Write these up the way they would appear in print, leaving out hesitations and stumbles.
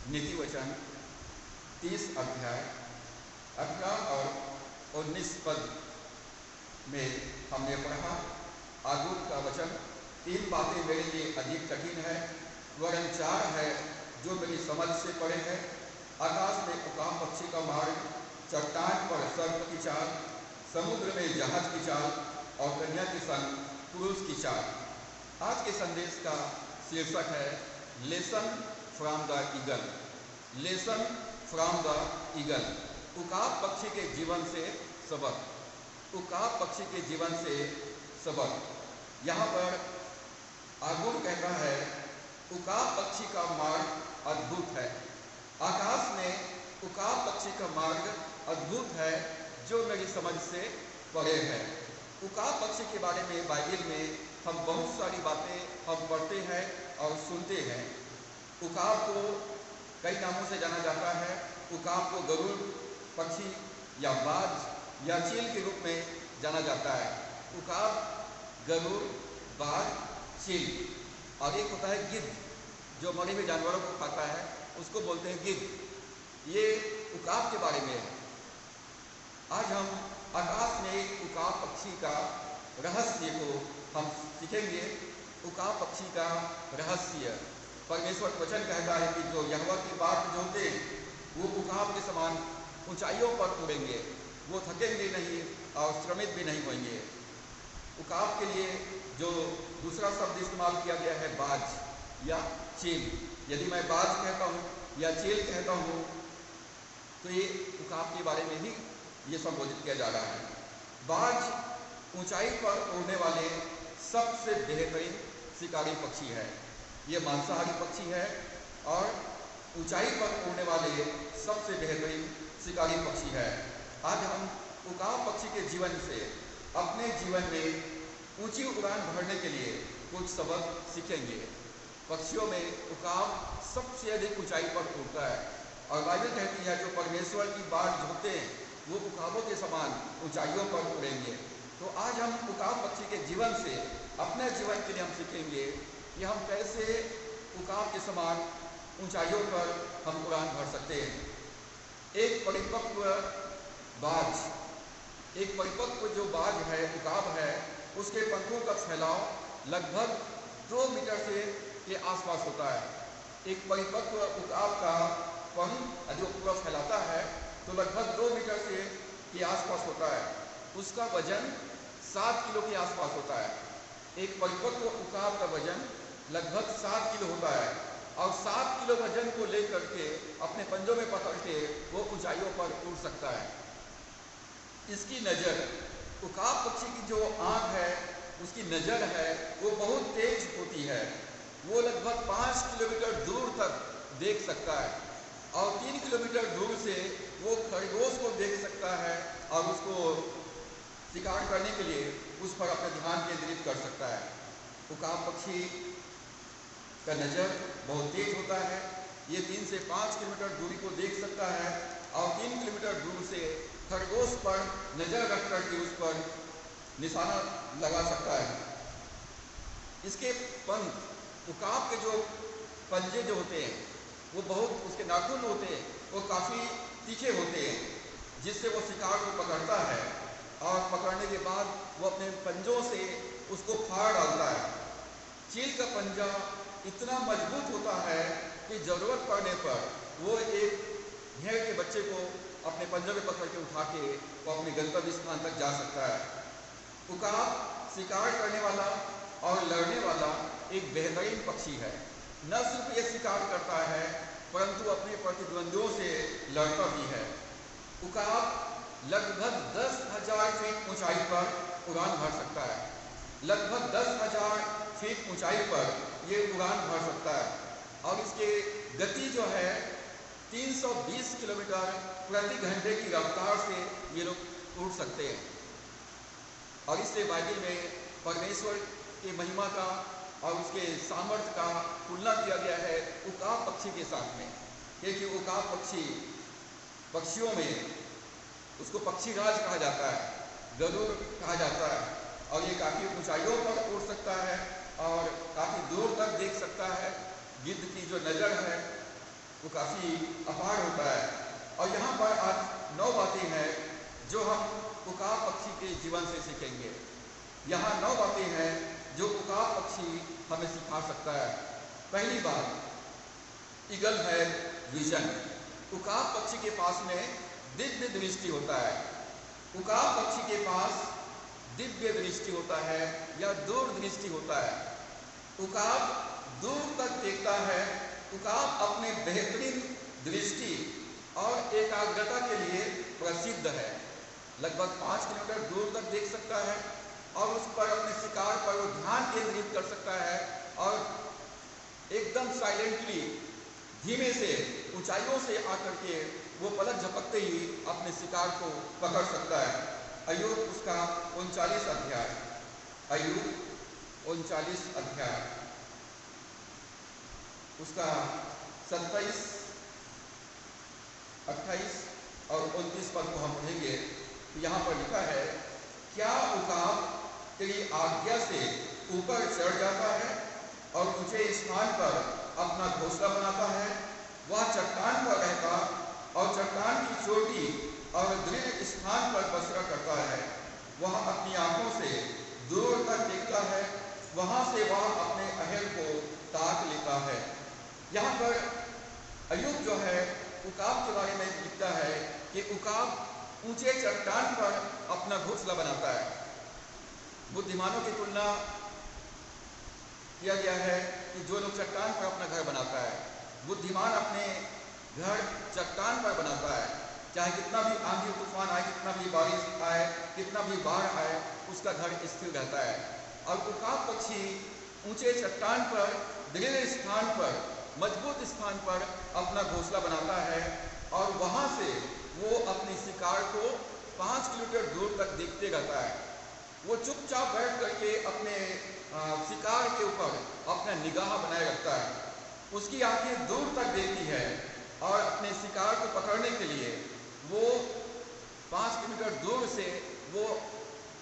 नीति वचन 30 अध्याय 18 और 19 पद में हमने पढ़ा। आगूत का वचन, 3 बातें मेरे लिए अधिक कठिन है, वरन 4 है जो मेरी समझ से परे है। आकाश में उकाब पक्षी का मार्ग, चट्टान पर सर्प की चाल, समुद्र में जहाज की चाल और कन्या के संग पुरुष की चाल। आज के संदेश का शीर्षक है lesson from the eagle. Lesson from the eagle. उकाब पक्षी के जीवन से सबक। उकाब पक्षी के जीवन से सबक। यहाँ पर आगुन कहता है उकाब पक्षी का मार्ग अद्भुत है। आकाश में उकाब पक्षी का मार्ग अद्भुत है जो मेरी समझ से परे है। उकाब पक्षी के बारे में बाइबल में हम बहुत सारी बातें हम पढ़ते हैं और सुनते हैं। उकाब को कई नामों से जाना जाता है। उकाब को गरुड़ पक्षी या बाज या चील के रूप में जाना जाता है। उकाब, गरुड़, बाज, चील और एक होता है गिद्ध जो मरे हुए जानवरों को खाता है, उसको बोलते हैं गिद्ध। ये उकाब के बारे में है। आज हम आकाश में उकाब पक्षी का रहस्य को हम सीखेंगे। उकाब पक्षी का रहस्य, परमेश्वर वचन कहता है कि जो यहोवा की बात जो होते वो उकाब के समान ऊंचाइयों पर उड़ेंगे, वो थकेंगे नहीं और श्रमित भी नहीं होंगे। उकाब के लिए जो दूसरा शब्द इस्तेमाल किया गया है बाज या चील। यदि मैं बाज कहता हूँ या चील कहता हूँ तो ये उकाब के बारे में ही ये संबोधित किया जा रहा है। बाज ऊंचाई पर उड़ने वाले सबसे बेहतरीन शिकारी पक्षी है। ये मांसाहारी पक्षी है और ऊंचाई पर उड़ने वाले सबसे बेहतरीन शिकारी पक्षी है। आज हम उकाब पक्षी के जीवन से अपने जीवन में ऊंची उड़ान भरने के लिए कुछ सबक सीखेंगे। पक्षियों में उकाब सबसे अधिक ऊंचाई पर उड़ता है और बाइबल कहती है जो परमेश्वर की बात होते हैं वो उकाबों के समान ऊंचाइयों पर उड़ेंगे। तो आज हम उकाब पक्षी के जीवन से अपने जीवन के लिए हम सीखेंगे कि हम कैसे उकाब के समान ऊंचाइयों पर हम उड़ान भर सकते हैं। एक परिपक्व बाज, एक परिपक्व जो बाज है, उकाब है, उसके पंखों का फैलाव लगभग 2 मीटर से के आसपास होता है। एक परिपक्व उकाब का पंख जो पूरा फैलाता है तो लगभग 2 मीटर से के आसपास होता है। उसका वजन 7 किलो के आसपास होता है। एक परिपक्व उकाब का वजन लगभग 7 किलो होता है और 7 किलो वजन को लेकर के अपने पंजों में पकड़ के वो ऊंचाइयों पर उड़ सकता है। इसकी नज़र, उकाब पक्षी की जो आँख है, उसकी नज़र है, वो बहुत तेज होती है। वो लगभग 5 किलोमीटर दूर तक देख सकता है और 3 किलोमीटर दूर से वो खरगोश को देख सकता है और उसको शिकार करने के लिए उस पर अपना ध्यान केंद्रित कर सकता है। उकाब पक्षी का नज़र बहुत तेज होता है। ये 3 से 5 किलोमीटर दूरी को देख सकता है और 3 किलोमीटर दूर से खरगोश पर नज़र रख करके उस पर निशाना लगा सकता है। इसके पंख, उकाब के जो पंजे जो होते हैं वो बहुत, उसके नाखून होते हैं वो काफ़ी तीखे होते हैं जिससे वो शिकार को पकड़ता है और पकड़ने के बाद वो अपने पंजों से उसको फाड़ डालता है। चील का पंजा इतना मजबूत होता है कि ज़रूरत पड़ने पर वो एक भेड़ के बच्चे को अपने पंजों में पकड़ के उठा के वो अपने गंतव्य स्थान तक जा सकता है। उकाब शिकार करने वाला और लड़ने वाला एक बेहतरीन पक्षी है। न सिर्फ ये शिकार करता है परंतु अपने प्रतिद्वंदियों से लड़ता भी है। उकाब लगभग 10,000 फीट ऊंचाई पर उड़ान भर सकता है। लगभग 10,000 फीट ऊंचाई पर ये उड़ान भर सकता है और इसके गति जो है 320 किलोमीटर प्रति घंटे की रफ्तार से ये लोग उड़ सकते हैं। और इससे बाइबल में परमेश्वर की महिमा का और उसके सामर्थ्य का तुलना किया गया है उकाब पक्षी के साथ में, क्योंकि उकाब पक्षी पक्षियों में उसको पक्षी राज कहा जाता है, गरुड़ कहा जाता है और ये काफ़ी ऊंचाइयों पर उड़ सकता है और काफ़ी दूर तक देख सकता है। गिद्ध की जो नज़र है वो काफ़ी अपार होता है। और यहाँ पर आज 9 बातें हैं जो हम उकाब पक्षी के जीवन से सीखेंगे। यहाँ 9 बातें हैं जो उकाब पक्षी हमें सिखा सकता है। पहली बात, ईगल है विजन। उकाब पक्षी के पास में दिव्य दृष्टि होता है। उकाब पक्षी के पास दिव्य दृष्टि होता है या दूरदृष्टि होता है। उकाब दूर तक देखता है। उकाब अपने बेहतरीन दृष्टि और एकाग्रता के लिए प्रसिद्ध है। लगभग 5 किलोमीटर दूर तक देख सकता है और उस पर अपने शिकार पर वो ध्यान केंद्रित कर सकता है और एकदम साइलेंटली धीमे से ऊंचाइयों से आकर के वो पलक झपकते ही अपने शिकार को पकड़ सकता है। अय्यूब उसका 39 अध्याय, अय्यूब 39 अध्याय उसका 27, 28 और 29 पद को हम पढ़ेंगे। यहाँ पर लिखा है, क्या उकाब तेरी आज्ञा से ऊपर चढ़ जाता है और ऊंचे स्थान पर अपना घोंसला बनाता है। वह चट्टान पर रहता और चट्टान की चोटी और दृढ़ स्थान पर बसरा करता है। वह अपनी आंखों से दूर तक देखता है, वहां से वह अपने अहल को ताक लेता है। यहाँ पर अय्यूब जो है उकाब के बारे में लिखता है कि उकाब ऊंचे चट्टान पर अपना घोंसला बनाता है। बुद्धिमानों की तुलना किया गया है कि जो लोग चट्टान पर अपना घर बनाता है, बुद्धिमान अपने घर चट्टान पर बनाता है। चाहे कितना भी आंधी तूफान आए, कितना भी बारिश आए, कितना भी बाढ़ आए, उसका घर स्थिर रहता है। और उकाब पक्षी ऊंचे चट्टान पर, दृढ़ स्थान पर, मजबूत स्थान पर अपना घोंसला बनाता है और वहां से वो अपने शिकार को 5 किलोमीटर दूर तक देखते रहता है। वो चुपचाप बैठ करके अपने शिकार के ऊपर अपना निगाह बनाए रखता है। उसकी आंखें दूर तक देखती है और अपने शिकार को पकड़ने के लिए वो 5 किलोमीटर दूर से वो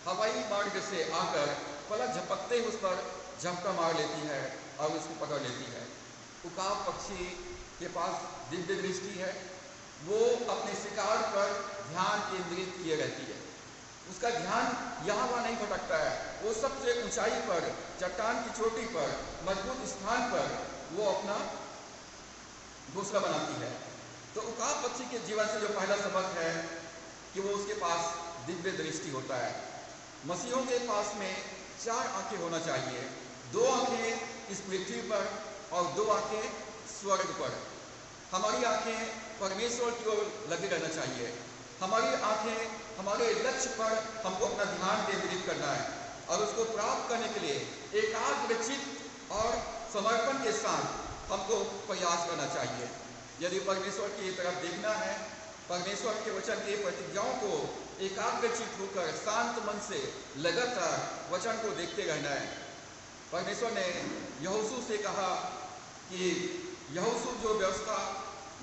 हवाई मार्ग से आकर पलक झपकते उस पर झपटा मार लेती है और उसको पकड़ लेती है। उकाब पक्षी के पास दिव्य दृष्टि है। वो अपने शिकार पर ध्यान केंद्रित किए रहती है। उसका ध्यान यहाँ वहाँ नहीं भटकता है। वो सबसे ऊंचाई पर, चट्टान की चोटी पर, मजबूत स्थान पर वो अपना घोंसला बनाती है। तो उकाब पक्षी के जीवन से जो पहला सबक है कि वो उसके पास दिव्य दृष्टि होता है। मसीहों के पास में 4 आंखें होना चाहिए। 2 आंखें इस पृथ्वी पर और 2 आंखें स्वर्ग पर। हमारी आंखें परमेश्वर की ओर लगे रहना चाहिए। हमारी आंखें हमारे लक्ष्य पर हमको अपना ध्यान केंद्रित करना है और उसको प्राप्त करने के लिए एकाग्रचित्त और समर्पण के साथ हमको प्रयास करना चाहिए। यदि परमेश्वर की तरफ देखना है, परमेश्वर के वचन के प्रतिज्ञाओं को एकाग्रचित्त होकर शांत मन से लगातार वचन को देखते रहना है। परमेश्वर ने यहोशू से कहा कि यहोशू, जो व्यवस्था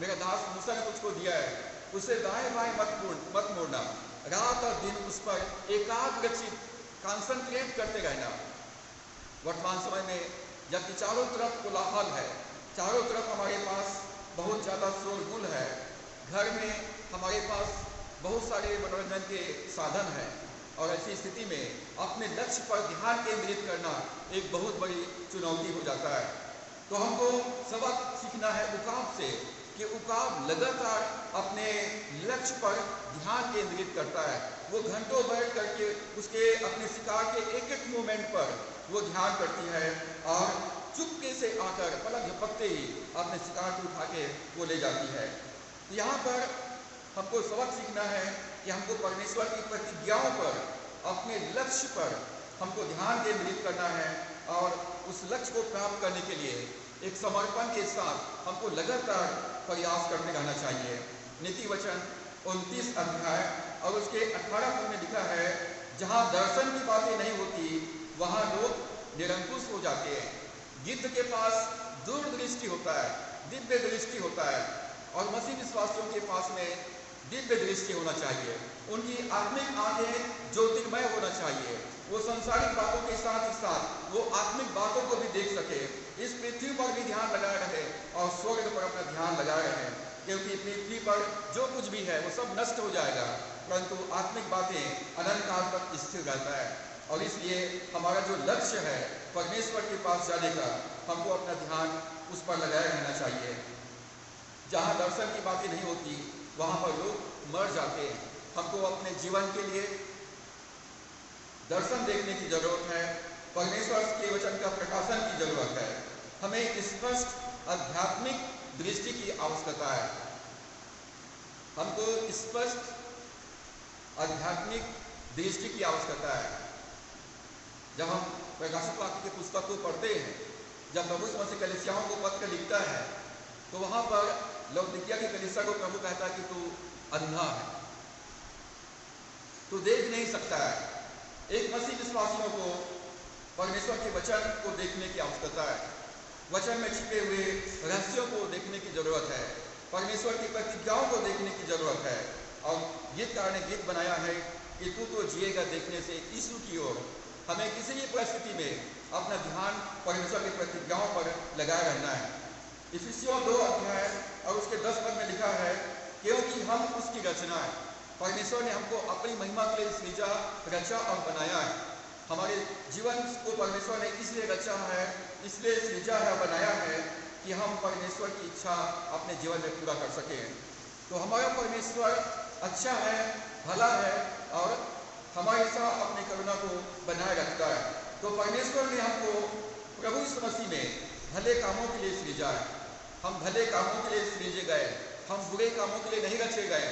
मेरा दास मूसा ने तुझको दिया है, उसे दाएं बाएं मत मोड़ना। रात और दिन उस पर एकाग्रचित्त कंसंट्रेट करते रहना। वर्तमान समय में जबकि चारों तरफ कोलाहल है, चारों तरफ हमारे पास बहुत ज़्यादा शोरगुल है, घर में हमारे पास बहुत सारे मनोरंजन के साधन हैं और ऐसी स्थिति में अपने लक्ष्य पर ध्यान केंद्रित करना एक बहुत बड़ी चुनौती हो जाता है। तो हमको सबक सीखना है उकाब से कि उकाब लगातार अपने लक्ष्य पर ध्यान केंद्रित करता है। वो घंटों बैठ करके उसके अपने शिकार के एक एक मोमेंट पर वो ध्यान करती है और चुपके से आकर पलक झपकते ही अपने शिकार को उठा के वो ले जाती है। यहाँ पर हमको सबक सीखना है कि हमको परमेश्वर की प्रतिज्ञाओं पर, अपने लक्ष्य पर हमको ध्यान केंद्रित करना है और उस लक्ष्य को प्राप्त करने के लिए एक समर्पण के साथ हमको लगातार प्रयास करते रहना चाहिए। नीति वचन 29 अध्याय और उसके 18 पद में लिखा है, जहाँ दर्शन की बातें नहीं होती वहाँ लोग निरंकुश हो जाते हैं। गिद्ध के पास दूरदृष्टि होता है, दिव्य दृष्टि होता है और मसीह विश्वासियों के पास में दिव्य दृष्टि होना चाहिए। उनकी आत्मिक आंखें ज्योतिर्मय होना चाहिए। वो संसारिक बातों के साथ ही साथ वो आत्मिक बातों को भी देख सके, इस पृथ्वी पर भी ध्यान लगाए रहे और स्वर्ग पर अपना ध्यान लगाए रहें, क्योंकि पृथ्वी पर जो कुछ भी है वो सब नष्ट हो जाएगा, परंतु आत्मिक बातें अनंत काल तक स्थिर रहता है। और इसलिए हमारा जो लक्ष्य है परमेश्वर के पास जाने का, हमको अपना ध्यान उस पर लगाए रहना चाहिए। जहाँ दर्शन की बातें नहीं होती वहाँ पर लोग मर जाते हैं। हमको अपने जीवन के लिए दर्शन देखने की जरूरत है, परमेश्वर के वचन का प्रकाशन की जरूरत है। हमें स्पष्ट आध्यात्मिक दृष्टि की आवश्यकता है। हमको स्पष्ट आध्यात्मिक दृष्टि की आवश्यकता है। जब हम प्रकाशित वाक्य की पुस्तक को पढ़ते हैं, जब प्रभु यीशु मसीह कलीसियाओं को पत्र लिखता है, तो वहां पर लौदीकिया की कलीसिया को प्रभु कहता है कि तू अंधा है, तू देख नहीं सकता है। एक मसीह विश्वासियों को परमेश्वर के वचन को देखने की आवश्यकता है। वचन में छिपे हुए रहस्यों को देखने की जरूरत है, परमेश्वर की प्रतिज्ञाओं को देखने की जरूरत है। और गीतकार ने गीत बनाया है कि तू तो जिएगा देखने से यीशु की ओर। हमें किसी भी परिस्थिति में अपना ध्यान परमेश्वर की प्रतिज्ञाओं पर लगाए रहना है। इफिसियों 2 अध्याय और उसके 10 पद में लिखा है, क्योंकि हम उसकी रचना है। परमेश्वर ने हमको अपनी महिमा के लिए सृजा, रचा और बनाया है। हमारे जीवन को परमेश्वर ने इसलिए रचा है, इसलिए सृजा है, बनाया है कि हम परमेश्वर की इच्छा अपने जीवन में पूरा कर सकें। तो हमारा परमेश्वर अच्छा है, भला है और हमारे साथ अपनी करुणा को बनाए रखता है। तो परमेश्वर ने हमको प्रभु यीशु मसीह में भले कामों के लिए सृजा है। हम भले कामों के लिए सृजे गए, हम बुरे कामों के लिए नहीं रचे गए।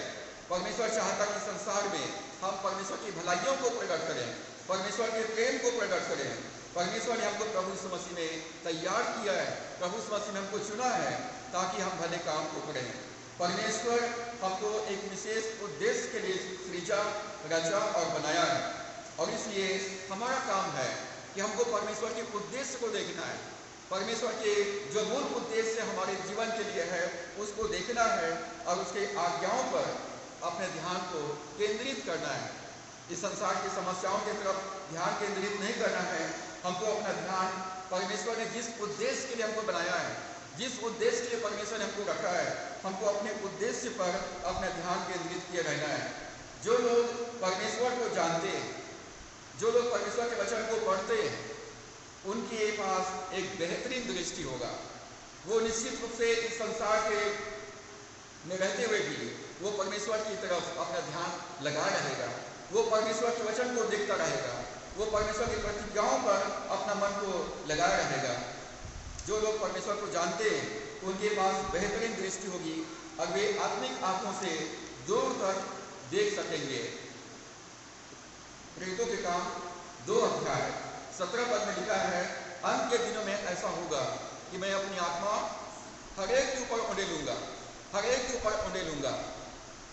परमेश्वर चाहता कि संसार में हम परमेश्वर की भलाइयों को प्रकट करें, परमेश्वर के प्रेम को प्रकट करें। परमेश्वर ने हमको प्रभु यीशु मसीह में तैयार किया है, प्रभु यीशु मसीह ने हमको चुना है ताकि हम भले काम को करें। परमेश्वर हमको एक विशेष उद्देश्य के लिए सृजा, रचा और बनाया है। और इसलिए हमारा काम है कि हमको परमेश्वर के उद्देश्य को देखना है। परमेश्वर के जो मूल उद्देश्य हमारे जीवन के लिए है उसको देखना है और उसके आज्ञाओं पर अपने ध्यान को केंद्रित करना है। इस संसार की समस्याओं की तरफ ध्यान केंद्रित नहीं करना है। हमको अपना ध्यान परमेश्वर ने जिस उद्देश्य के लिए हमको बनाया है, जिस उद्देश्य के लिए परमेश्वर ने हमको रखा है, हमको अपने उद्देश्य पर अपना ध्यान केंद्रित किए रहना है। जो लोग परमेश्वर को जानते हैं, जो लोग परमेश्वर के वचन को पढ़ते हैं, उनके पास एक बेहतरीन दृष्टि होगा। वो निश्चित रूप से इस संसार के में रहते हुए भी वो परमेश्वर की तरफ अपना ध्यान लगाए रहेगा। वो परमेश्वर के वचन को देखता रहेगा, वो परमेश्वर की प्रतिज्ञाओं पर अपना मन को लगाए रहेगा। जो लोग परमेश्वर को जानते हैं उनके पास बेहतरीन दृष्टि होगी और वे आत्मिक आंखों से दूर तक देख सकेंगे। प्रेरितों के काम 2 अध्याय 17 पद में लिखा है, अंत के दिनों में ऐसा होगा कि मैं अपनी आत्मा हर एक के ऊपर उंडे लूंगा, हर एक के ऊपर उंडे लूंगा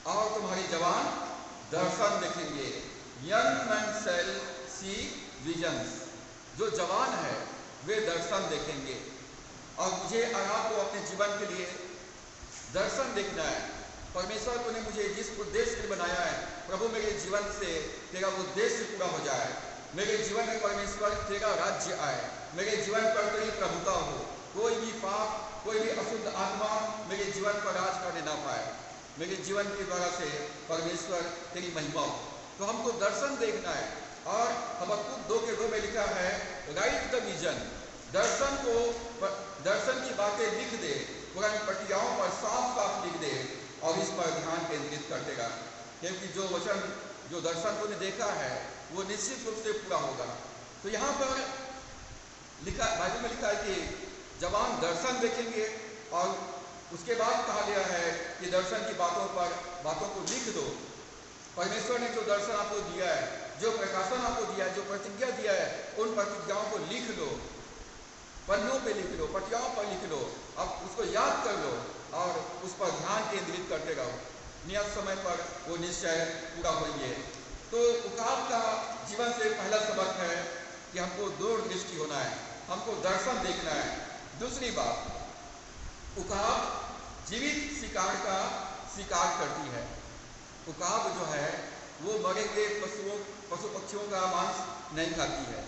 और तुम्हारी जवान दर्शन देखेंगे। यंग मैन शैल सी विजन्स। जो जवान है वे दर्शन देखेंगे। और मुझे और आपको अपने जीवन के लिए दर्शन देखना है। परमेश्वर तूने मुझे जिस उद्देश्य के लिए बनाया है, प्रभु मेरे जीवन से तेरा उद्देश्य पूरा हो जाए। मेरे जीवन में परमेश्वर तेरा राज्य आए, मेरे जीवन पर तेरी प्रभुता हो। कोई भी पाप, कोई भी अशुद्ध आत्मा मेरे जीवन पर राज करने ना पाए। मेरे जीवन के द्वारा से परमेश्वर तेरी महिमा हो। तो हमको दर्शन देखना है। और हबक्कुक 2:2 में लिखा है, राइट द विजन। दर्शन की बातें लिख दे, पुरानी पटियाओं पर साफ साफ लिख दे और इस पर ध्यान केंद्रित करते रहा, क्योंकि जो वचन, जो दर्शन तूने देखा है वो निश्चित रूप से पूरा होगा। तो यहाँ पर लिखा, बाइबल में लिखा है कि जवान दर्शन देखेंगे और उसके बाद कहा गया है कि दर्शन की बातों को लिख दो। परमेश्वर ने जो दर्शन आपको दिया है, जो प्रकाशन आपको दिया है, जो प्रतिज्ञा दिया है, उन प्रतिज्ञाओं को लिख लो, पन्नों पे लिख लो, पटियाओं पर लिख लो। अब उसको याद कर लो और उस पर ध्यान केंद्रित करते रहो। नियत समय पर वो निश्चय पूरा होंगे। तो उकाब का जीवन से पहला सबक है कि हमको दूरदृष्टि होना है, हमको दर्शन देखना है। दूसरी बात, उकाब जीवित शिकार का शिकार करती है। उकाब जो है वो मरे हुए पशु पक्षियों का मांस नहीं खाती है,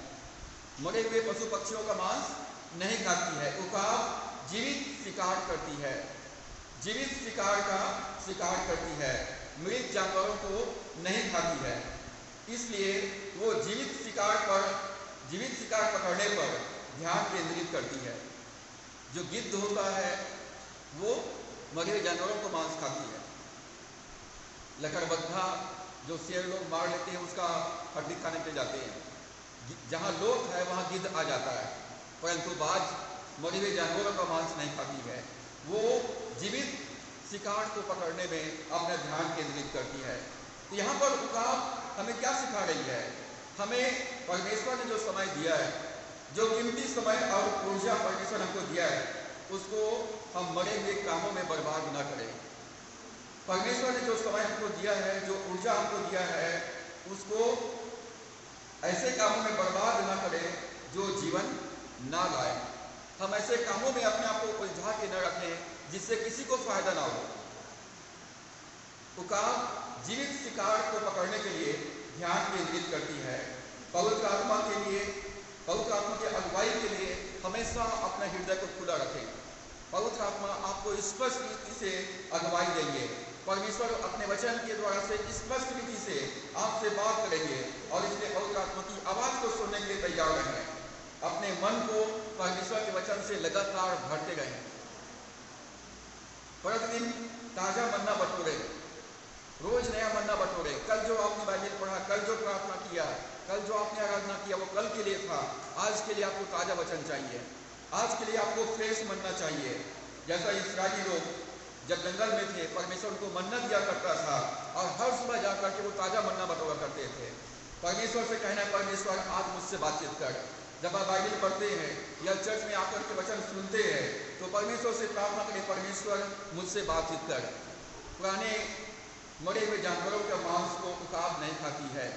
मरे हुए पशु पक्षियों का मांस नहीं खाती है। उकाब जीवित शिकार करती है। जीवित शिकार का शिकार करती है, मृत जानवरों को नहीं खाती है। इसलिए वो जीवित शिकार पकड़ने पर ध्यान केंद्रित करती है। जो गिद्ध होता है वो मरे हुए जानवरों को मांस खाती है। लकड़बग्घा जो शेर लोग मार लेते हैं उसका हड्डी खाने के जाते हैं। जहाँ लोथ है वहाँ गिद्ध आ जाता है, परंतु बाज मरे हुए जानवरों का मांस नहीं खाती है। वो जीवित शिकार को पकड़ने में अपना ध्यान केंद्रित करती है। तो यहाँ पर उकाब हमें क्या सिखा रही है? हमें परमेश्वर ने जो समय दिया है, जो कीमती समय और ऊर्जा परमेश्वर हमको दिया है, उसको हम मरे हुए कामों में बर्बाद न करें। परमेश्वर ने जो समय हमको दिया है, जो ऊर्जा हमको दिया है, उसको ऐसे कामों में बर्बाद न करें जो जीवन ना लाए। हम ऐसे कामों में अपने आप को उलझा के न रखें जिससे किसी को फायदा ना हो। उकाब जीवित शिकार को पकड़ने के लिए ध्यान केंद्रित करती है। पवित्र आत्मा की अगुवाई के लिए हमेशा अपने हृदय को खुला रखें। पवित्र आत्मा आपको स्पष्ट रीति से अगुवाई देंगे। परमेश्वर अपने वचन के द्वारा से स्पष्ट रीति से आपसे बात करेंगे और इसलिए पवित्र आत्मा की आवाज को सुनने के लिए तैयार रहें। अपने मन को परमेश्वर के वचन से लगातार भरते रहें। प्रतिदिन ताजा मन्ना बटोरे, रोज नया मन्ना बटोरे। कल जो आपने बाइबल पढ़ा, कल जो प्रार्थना किया, कल जो आपने आराधना किया, वो कल के लिए था। आज के लिए आपको ताजा वचन चाहिए, आज के लिए आपको फ्रेश मन्ना चाहिए। जैसा इस्राएली लोग जब जंगल में थे, परमेश्वर उनको मन्ना दिया करता था और हर सुबह जाकर के वो ताजा मन्ना बटोरा करते थे। परमेश्वर से कहना है, परमेश्वर आज मुझसे बातचीत कर। जब आप बाइबल पढ़ते हैं या चर्च में आकर के वचन सुनते हैं तो परमेश्वर से प्रार्थना करें, परमेश्वर मुझसे बातचीत कर। पुराने मरे हुए जानवरों के मांस को उकाब नहीं खाती है,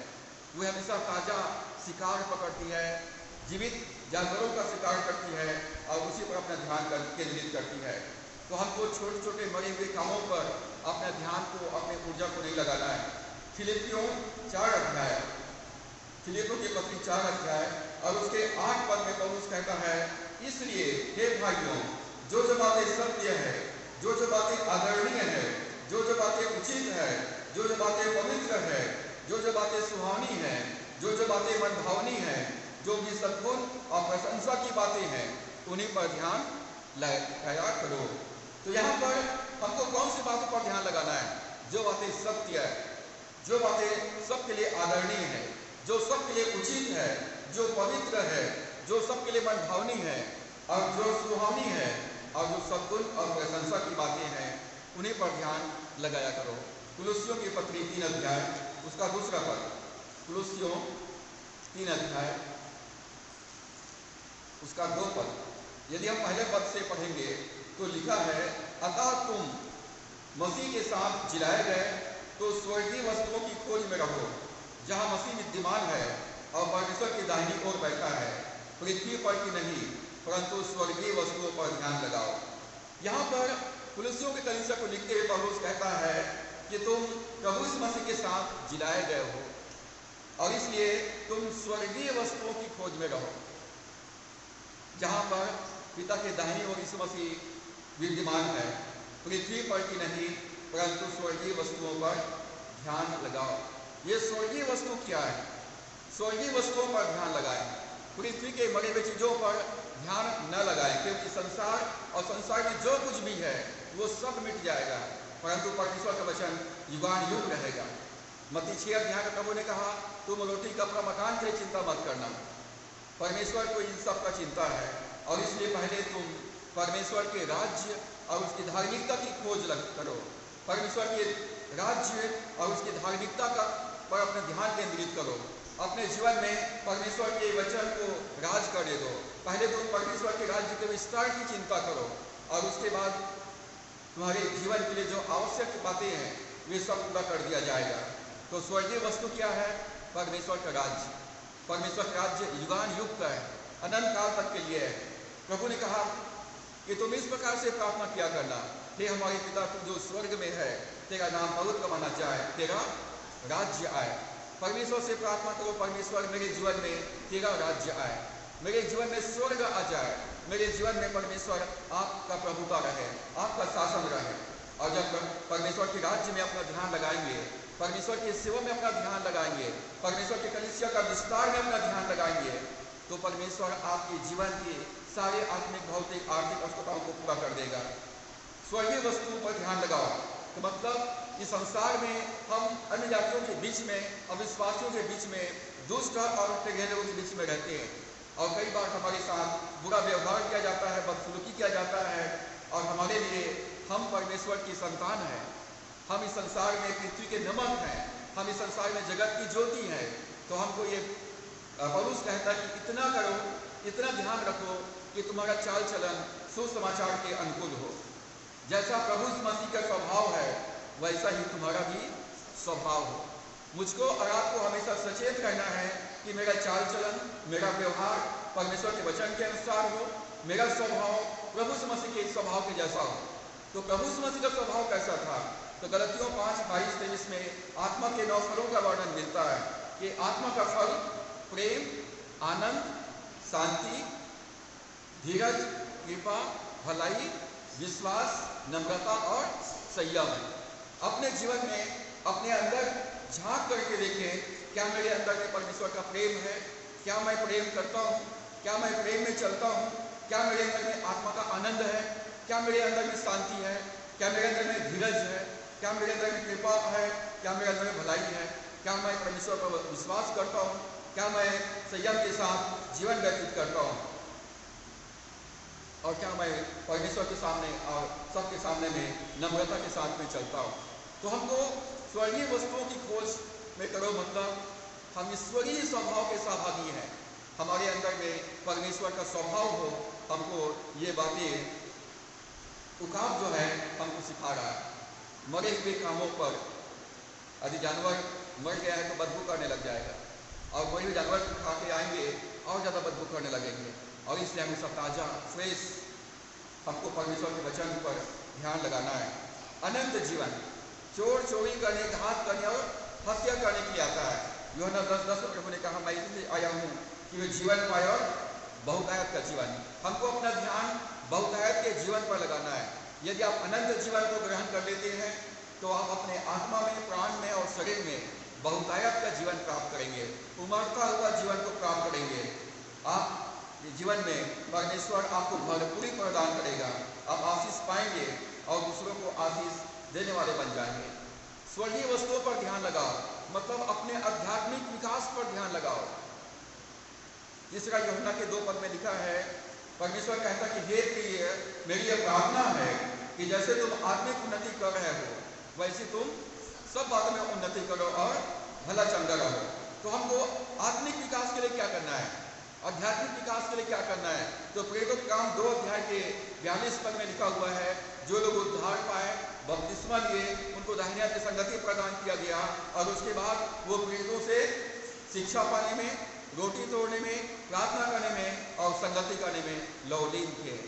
वह हमेशा ताजा शिकार पकड़ती है, जीवित जानवरों का शिकार करती है और उसी पर अपना ध्यान केंद्रित करती है। तो हमको छोटे छोटे मरे हुए कामों पर अपने ध्यान को, अपने ऊर्जा को नहीं लगाना है। फिलिपियों 4 अध्याय, फिलिपियों की पत्री 4 अध्याय और उसके 8 पद में पौलुस कहता है, इसलिए हे भाइयों, जो जो बातें सत्य है, जो जो बातें आदरणीय है, जो जो बातें उचित है, जो जो बातें पवित्र है, जो जो बातें सुहावनी है, जो जो बातें मनभावनी है, जो भी सद्गुण और प्रशंसा की बातें हैं, उन्हीं पर ध्यान लगाया करो। तो यहाँ पर हमको कौन सी बातों पर ध्यान लगाना है? जो बातें सत्य है, जो बातें सबके लिए आदरणीय है, जो सबके लिए उचित है, जो पवित्र है, जो सबके लिए मनभावनी है और जो सुहावनी है और जो सद्गुण और प्रशंसा की बातें हैं, उन्हीं पर ध्यान लगाया करो। कुलुस्सियों की पत्री 3 अध्याय उसका दूसरा पद, कुलुस्सियों 3 अध्याय उसका 2 पद। यदि हम पहले पद से पढ़ेंगे तो लिखा है, अतः तुम मसीह के साथ जिलाए गए तो स्वर्गीय वस्तुओं की खोज में रहो, जहाँ मसीह विद्यमान है और परमेश्वर की दाहिनी ओर बैठा है। पृथ्वी पर की नहीं परंतु स्वर्गीय वस्तुओं पर ध्यान लगाओ। यहाँ पर कुलुस्सियों के कलीसिया को लिखते हुए पौलुस कहता है कि तुम प्रभु यीशु मसीह के साथ जिलाए गए हो और इसलिए तुम स्वर्गीय वस्तुओं की खोज में रहो, जहाँ पर पिता के दाहिनी ओर यीशु मसीह विद्यमान है। पृथ्वी पर की नहीं परंतु स्वर्गीय वस्तुओं पर ध्यान लगाओ। ये स्वर्गीय वस्तु क्या है? स्वर्गीय वस्तुओं पर ध्यान लगाएं, पृथ्वी के मरे हुए चीजों पर ध्यान न लगाएं, क्योंकि संसार और संसार में जो कुछ भी है वो सब मिट जाएगा, परंतु परमेश्वर का वचन युगान युग रहेगा। मत्ती 6 अध्याय में प्रभु ने कहा, तुम रोटी कपड़ा मकान के लिए चिंता मत करना। परमेश्वर को इन सब का चिंता है और इसलिए पहले तुम परमेश्वर के राज्य और उसकी धार्मिकता की खोज करो। परमेश्वर के राज्य और उसकी धार्मिकता का पर अपना ध्यान केंद्रित करो। अपने जीवन में परमेश्वर के वचन को राज करने दो। पहले तुम परमेश्वर के राज्य के विस्तार की चिंता करो और उसके बाद तुम्हारे जीवन के लिए जो आवश्यक बातें हैं वे सब पूरा कर दिया जाएगा। तो स्वर्गीय वस्तु क्या है? परमेश्वर का राज्य। परमेश्वर का राज्य युगान युग का है, अनंत काल तक के लिए है। प्रभु ने कहा कि तुम इस प्रकार से प्रार्थना किया करना, हे हमारे पिता तू जो स्वर्ग में है, तेरा नाम पवित्र माना जाए, तेरा राज्य आए। परमेश्वर से प्रार्थना करो, परमेश्वर मेरे जीवन में तेरा राज्य आए, मेरे जीवन में स्वर्ग आ जाए, मेरे जीवन में परमेश्वर आपका प्रभुता रहे, आपका शासन रहे। परमेश्वर के राज्य में अपना ध्यान लगाएंगे, परमेश्वर की सेवा में अपना ध्यान लगाएंगे, परमेश्वर के कलीसिया का विस्तार में अपना ध्यान लगाएंगे, तो परमेश्वर आपके जीवन के सारे आत्मिक, भौतिक, आर्थिक आवश्यकताओं को पूरा कर देगा। स्वर्गीय वस्तुओं पर ध्यान लगाओ, तो मतलब इस संसार में हम अन्य जातियों के बीच में, अविश्वासियों के बीच में, दुष्ट और टेढ़े लोगों के बीच में रहते हैं, और कई बार हमारे साथ बुरा व्यवहार किया जाता है, बदसलूकी किया जाता है, और हमारे लिए हम परमेश्वर की संतान हैं, हम इस संसार में पृथ्वी के नमक हैं, हम इस संसार में जगत की ज्योति हैं। तो हमको ये पौलुस कहता है कि इतना करो, इतना ध्यान रखो कि तुम्हारा चाल चलन सुसमाचार के अनुकूल हो। जैसा प्रभु मसीह का स्वभाव है वैसा ही तुम्हारा भी स्वभाव हो। मुझको और आपको हमेशा सचेत रहना है कि मेरा चाल चलन, मेरा व्यवहार परमेश्वर के वचन के अनुसार हो, मेरा स्वभाव प्रभु मसीह के स्वभाव के जैसा हो। तो प्रभु मसीह का स्वभाव कैसा था? तो गलतियों 5:22-23 में आत्मा के 9 फलों का वर्णन मिलता है कि आत्मा का फल प्रेम, आनंद, शांति, धीरज, कृपा, भलाई, विश्वास, नम्रता और संयम है। अपने जीवन में अपने अंदर झांक करके देखें, क्या मेरे अंदर में परमेश्वर का प्रेम है? क्या मैं प्रेम करता हूँ? क्या मैं प्रेम में चलता हूँ? क्या मेरे अंदर में आत्मा का आनंद है? क्या मेरे अंदर में शांति है? क्या मेरे अंदर में धीरज है? क्या मेरे अंदर में कृपा है? क्या मेरे अंदर में भलाई है? क्या मैं परमेश्वर पर विश्वास करता हूँ? क्या मैं संयम के साथ जीवन व्यतीत करता हूँ? और क्या मैं परमेश्वर के सामने और सबके सामने में नम्रता के साथ में चलता हूँ? तो हमको स्वर्गीय वस्तुओं की खोज में करो, मतलब हम ईश्वरीय स्वभाव के सहभागी हैं। हमारे अंदर में परमेश्वर का स्वभाव हो, हमको ये बातें उकाब जो है हमको सिखा रहा है। मरे हुए कामों पर, यदि जानवर मर गया है तो बदबू करने लग जाएगा, और कोई भी जानवर खा के आएंगे और ज़्यादा बदबू करने लगेंगे, और इसलिए हमें सब ताज़ा फ्रेश हमको परमेश्वर के वचन पर ध्यान लगाना है। अनंत जीवन, चोर चोरी करने, घात करने और हत्या करने के लिए आता है। यूहन्ना 10:10 में प्रभु ने कहा, मैं इसलिए आया हूँ कि वे जीवन पाए और बहुतायत का जीवन। हमको अपना ध्यान बहुतायत के जीवन पर लगाना है। यदि आप अनंत जीवन को ग्रहण कर लेते हैं तो आप अपने आत्मा में, प्राण में और शरीर में बहुतायत का जीवन प्राप्त करेंगे, उमड़ता हुआ जीवन को प्राप्त करेंगे। आप जीवन में परमेश्वर आपको भरपूरी प्रदान करेगा, आप आशीष पाएंगे और दूसरों को आशीष देने वाले बन जाएंगे। स्वर्गीय वस्तुओं पर ध्यान लगाओ, मतलब अपने आध्यात्मिक विकास पर ध्यान लगाओ। तीसरा यूहन्ना के 2 पद में लिखा है, परमेश्वर कहता कि हे प्रिय, मेरी यह प्रार्थना है कि जैसे तुम आत्मिक उन्नति कर रहे हो वैसे तुम सब बातों में उन्नति करो और भला चंगा रहो। तो हमको आत्मिक विकास के लिए क्या करना है? आध्यात्मिक विकास के लिए क्या करना है? तो प्रेरितों के काम 2 अध्याय के 42 पद में लिखा हुआ है, जो लोग उद्धार पाए, बपतिस्मा लिए, उनको दाहिने हाथ की संगति प्रदान किया गया, और उसके बाद वो प्रेरितों से शिक्षा पाने में, रोटी तोड़ने में, प्रार्थना करने में और संगति करने में लौलीन थे।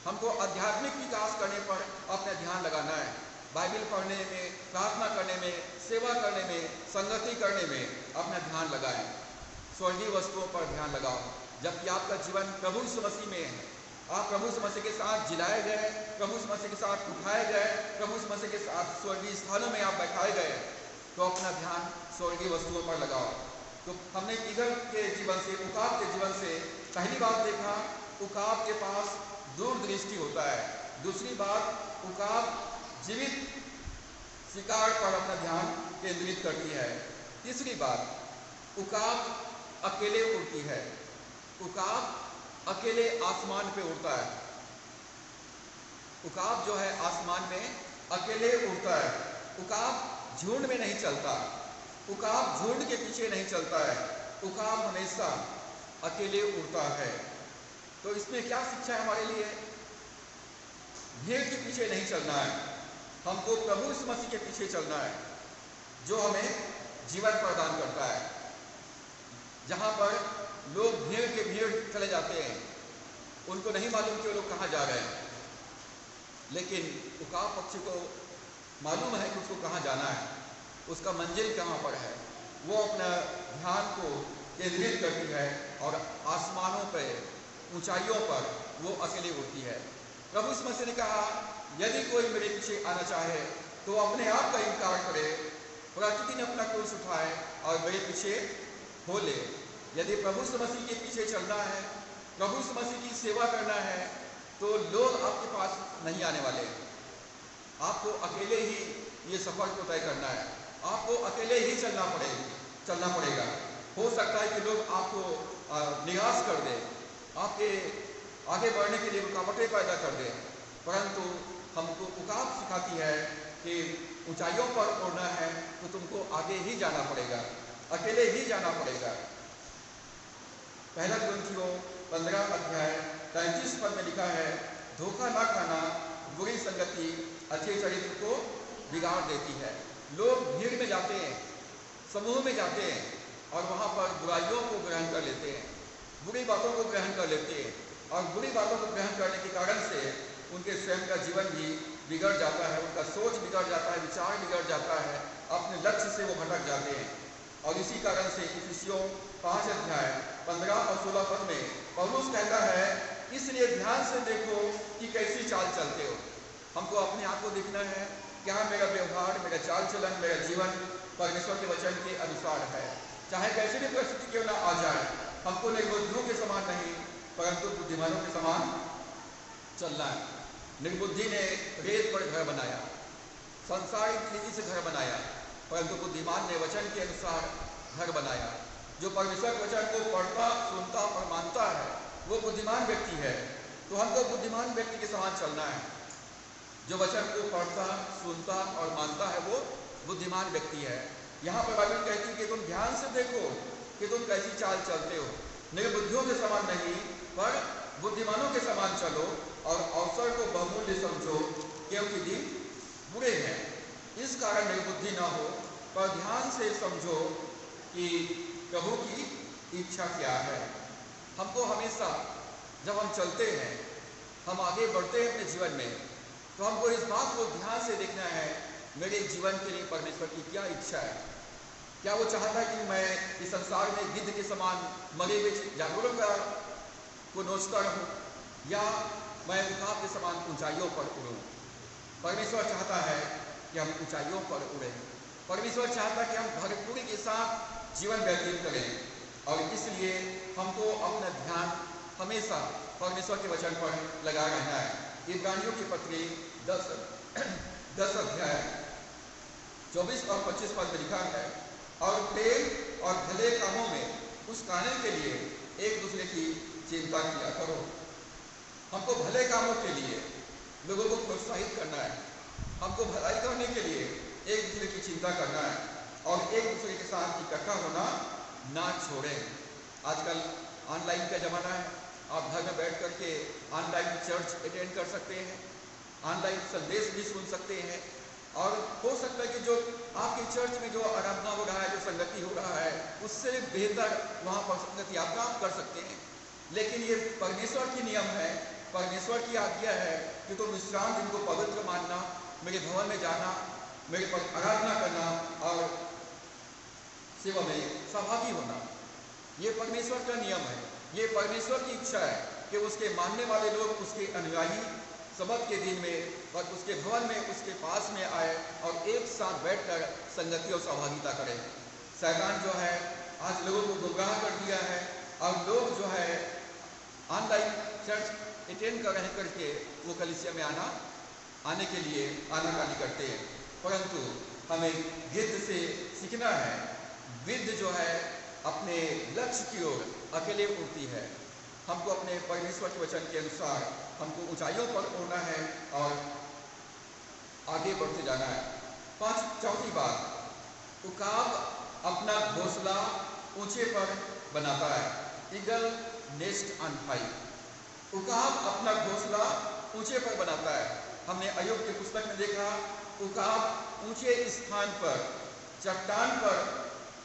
हमको आध्यात्मिक विकास करने पर अपना ध्यान लगाना है। बाइबल पढ़ने में, प्रार्थना करने में, सेवा करने में, संगति करने में अपना ध्यान लगाएं। स्वर्गीय वस्तुओं पर ध्यान लगाओ। जबकि आपका जीवन प्रभु यीशु मसीह में है, आप प्रभु यीशु मसीह के साथ जिलाए गए, प्रभु यीशु मसीह के साथ उठाए गए, प्रभु यीशु मसीह के साथ स्वर्गीय स्थानों में आप बैठाए गए, तो अपना ध्यान स्वर्गीय वस्तुओं पर लगाओ। तो हमने ईगल के जीवन से, उकाब के जीवन से पहली बात देखा, उकाब के पास दूरदृष्टि होता है। दूसरी बात, उकाब जीवित शिकार पर अपना ध्यान केंद्रित करती है। तीसरी बात, उकाब अकेले उड़ती है। उकाब अकेले आसमान पे उड़ता है। उकाब जो है आसमान में अकेले उड़ता है। उकाब झुंड में नहीं चलता, उकाब झुंड के पीछे नहीं चलता है, उकाब हमेशा अकेले उड़ता है। तो इसमें क्या शिक्षा है हमारे लिए? भीड़ के पीछे नहीं चलना है, हमको प्रभु यीशु मसीह के पीछे चलना है, जो हमें जीवन प्रदान करता है। जहाँ पर लोग भीड़ के भीड़ चले जाते हैं, उनको नहीं मालूम कि वो लोग कहाँ जा रहे हैं, लेकिन उकाब पक्षी को मालूम है कि उसको कहाँ जाना है, उसका मंजिल कहाँ पर है। वो अपना ध्यान को केंद्रित करती है और आसमानों पर, ऊंचाइयों पर वो अकेली उड़ती है। प्रभु यीशु मसीह ने कहा, यदि कोई मेरे पीछे आना चाहे तो अपने आप का इनकार करे, प्रतिदिन अपना क्रूस उठाए और मेरे पीछे हो ले। यदि प्रभु यीशु मसीह के पीछे चलना है, प्रभु यीशु मसीह की सेवा करना है, तो लोग आपके पास नहीं आने वाले। आपको अकेले ही ये सफर को तय करना है, आपको अकेले ही चलना पड़ेगा। हो सकता है कि लोग आपको निराश कर दें, आपके आगे बढ़ने के लिए रुकावटें पैदा कर दें, परंतु हमको पुकार सिखाती है कि ऊंचाइयों पर उड़ना है तो तुमको आगे ही जाना पड़ेगा, अकेले ही जाना पड़ेगा। पहला कुरिन्थियों 15 अध्याय 33 पद में लिखा है, धोखा ना खाना, बुरी संगति अच्छे चरित्र को बिगाड़ देती है। लोग भीड़ में जाते हैं, समूह में जाते हैं और वहाँ पर बुराइयों को ग्रहण कर लेते हैं, बुरी बातों को ग्रहण कर लेते हैं, और बुरी बातों को ग्रहण करने के कारण से उनके स्वयं का जीवन भी बिगड़ जाता है, उनका सोच बिगड़ जाता है, विचार बिगड़ जाता है, अपने लक्ष्य से वो भटक जाते हैं। और इसी कारण से इफिसियों 5 अध्याय 15 और 16 पद में पौलुस कहता है, इसलिए ध्यान से देखो कि कैसी चाल चलते हो। हमको अपने आप को देखना है, क्या मेरा व्यवहार, मेरा चाल चलन, मेरा जीवन परमेश्वर के वचन के अनुसार है। चाहे कैसी भी परिस्थिति क्यों ना आ जाए, हमको निर्बुद्धियों के समान नहीं परंतु बुद्धिमानों के समान चलना है। निर्बुद्धि ने रेत पर घर बनाया, संसारिक रीति से घर बनाया, परंतु बुद्धिमान ने वचन के अनुसार घर बनाया। जो परमेश्वर के वचन को पढ़ता, सुनता और मानता है वो बुद्धिमान व्यक्ति है। तो हमको बुद्धिमान व्यक्ति के समान चलना है। जो वचन को पढ़ता, सुनता और मानता है वो बुद्धिमान व्यक्ति है। यहाँ पर बाइबल कहती है कि तुम ध्यान से देखो कि तुम कैसी चाल चलते हो, निर्बुद्धियों के समान नहीं पर बुद्धिमानों के समान चलो, और अवसर को बहुमूल्य समझो क्योंकि दिन बुरे हैं। इस कारण निर्बुद्धि ना हो, पर ध्यान से समझो कि प्रभु की इच्छा क्या है। हमको हमेशा जब हम चलते हैं, हम आगे बढ़ते हैं अपने जीवन में, तो हमको इस बात को ध्यान से देखना है, मेरे जीवन के लिए परमेश्वर की क्या इच्छा है। क्या वो चाहता है कि मैं इस संसार में गिद्ध के समान मरे हुए जानवरों को नोचता रहूं, या मैं उकाब के समान ऊंचाइयों पर उड़ूं। परमेश्वर चाहता है कि हम ऊंचाइयों पर उड़ें। परमेश्वर चाहता है कि हम भरपूरी के साथ जीवन व्यतीत करें, और इसलिए हमको अपना ध्यान हमेशा परमेश्वर के वचन पर लगा रहना है। इब्रानियों की पत्री 10 अध्याय 24 और 25 पद में लिखा है, और प्रेम और भले कामों में उस्काने के लिए एक दूसरे की चिंता किया करो। हमको भले कामों के लिए लोगों को प्रोत्साहित करना है, हमको भलाई करने के लिए एक दूसरे की चिंता करना है, और एक दूसरे के साथ इकट्ठा होना ना छोड़ें। आजकल ऑनलाइन का ज़माना है, आप घर में बैठ करके ऑनलाइन चर्च अटेंड कर सकते हैं, ऑनलाइन संदेश भी सुन सकते हैं, और हो सकता है कि जो आपके चर्च में जो आराधना हो रहा है, जो संगति हो रहा है, उससे बेहतर वहाँ पर संगति आप प्राप्त कर सकते हैं। लेकिन ये परमेश्वर की नियम है, परमेश्वर की आज्ञा है कि तुम विश्राम दिन को पवित्र मानना, मेरे भवन में जाना, मेरे पर आराधना करना और सेवा में सहभागी होना। ये परमेश्वर का नियम है, ये परमेश्वर की इच्छा है कि उसके मानने वाले लोग, उसके अनुयायी सबत के दिन में और उसके भवन में उसके पास में आए और एक साथ बैठकर संगति और सहभागिता करें। शैतान जो है आज लोगों को गुमराह कर दिया है, और लोग जो है ऑनलाइन चर्च अटेंड कर रहे करके वो कलीसिया में आने के लिए आनाकानी करते हैं, परंतु हमें गिद्ध से सीखना है। गिद्ध जो है अपने लक्ष्य की ओर अकेले उड़ती है। हमको अपने परमेश्वर के वचन के अनुसार हमको ऊंचाइयों पर उड़ना है और आगे बढ़ते जाना है। चौथी बात, उकाब अपना घोंसला ऊंचे पर बनाता है। Eagle nest on high. उकाब अपना घोंसला ऊंचे पर बनाता है। हमने अय्यूब की पुस्तक में देखा, उकाब ऊंचे स्थान पर, चट्टान पर,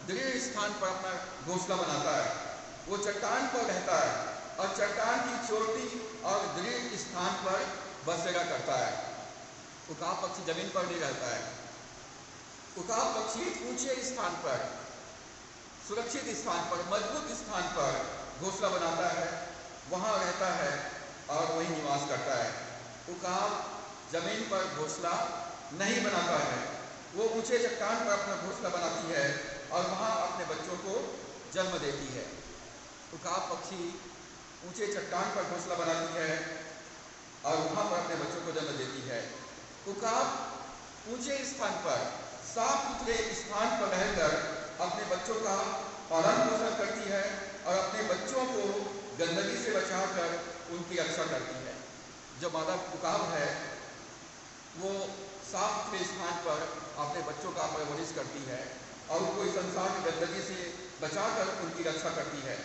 दृढ़ स्थान पर अपना घोंसला बनाता है। वो चट्टान पर रहता है और चट्टान की चोटी और दृढ़ स्थान पर बसेरा करता है। उकाब पक्षी जमीन पर नहीं रहता है। उकाब पक्षी ऊंचे स्थान पर, सुरक्षित स्थान पर, मजबूत स्थान पर घोंसला बनाता है, वहां रहता है और वहीं निवास करता है। उकाब जमीन पर घोंसला नहीं बनाता है। वो ऊंचे चट्टान पर अपना घोंसला बनाती है और वहाँ अपने बच्चों को जन्म देती है। उकाब पक्षी ऊंचे चट्टान पर घोंसला बनाती है और वहाँ पर अपने बच्चों को जन्म देती है। उकाब ऊंचे स्थान पर, साफ सुथरे स्थान पर रहकर अपने बच्चों का पालन पोषण करती है और अपने बच्चों को गंदगी से बचाकर उनकी रक्षा करती है। जो मादा उकाब है वो साफ सुथरे स्थान पर अपने बच्चों का परवरिश करती है और उनको इस संसार की गंदगी से बचाकर उनकी रक्षा करती है।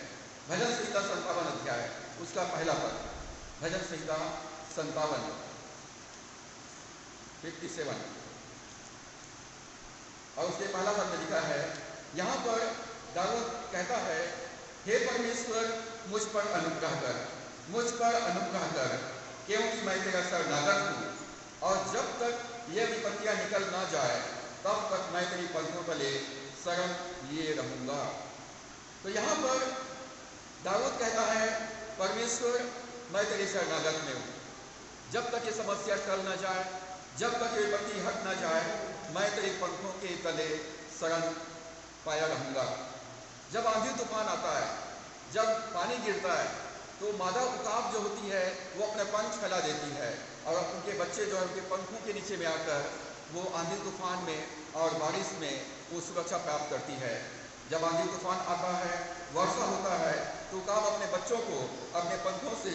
भजन संहिता 57 अध्याय उसका पहला पद, भजन संहिता 57 57 और उसके पहला पद में लिखा है, यहाँ पर दाऊद कहता है, हे परमेश्वर मुझ पर अनुग्रह कर, मुझ पर अनुग्रह कर, क्योंकि मैं तेरा शरणागत हूँ और जब तक यह विपत्तियां निकल ना जाए तब तक मैं तेरी पलकों तले शरण लिए रहूंगा। तो यहाँ पर दाऊद कहता है, परमेश्वर मैं तेरे शरणागत में हूँ, जब तक ये समस्या टल ना जाए, जब तक ये विपत्ति हट ना जाए, मैं तेरे पंखों के तले शरण पाया रहूंगा। जब आंधी तूफान आता है, जब पानी गिरता है, तो मादा उकाब जो होती है वो अपने पंख फैला देती है और उनके बच्चे जो है उनके पंखों के नीचे में आकर वो आंधी तूफान में और बारिश में वो सुरक्षा प्राप्त करती है। जब आंधी तूफान आता है, वर्षा होता है, तो उकाब अपने बच्चों को अपने पंखों से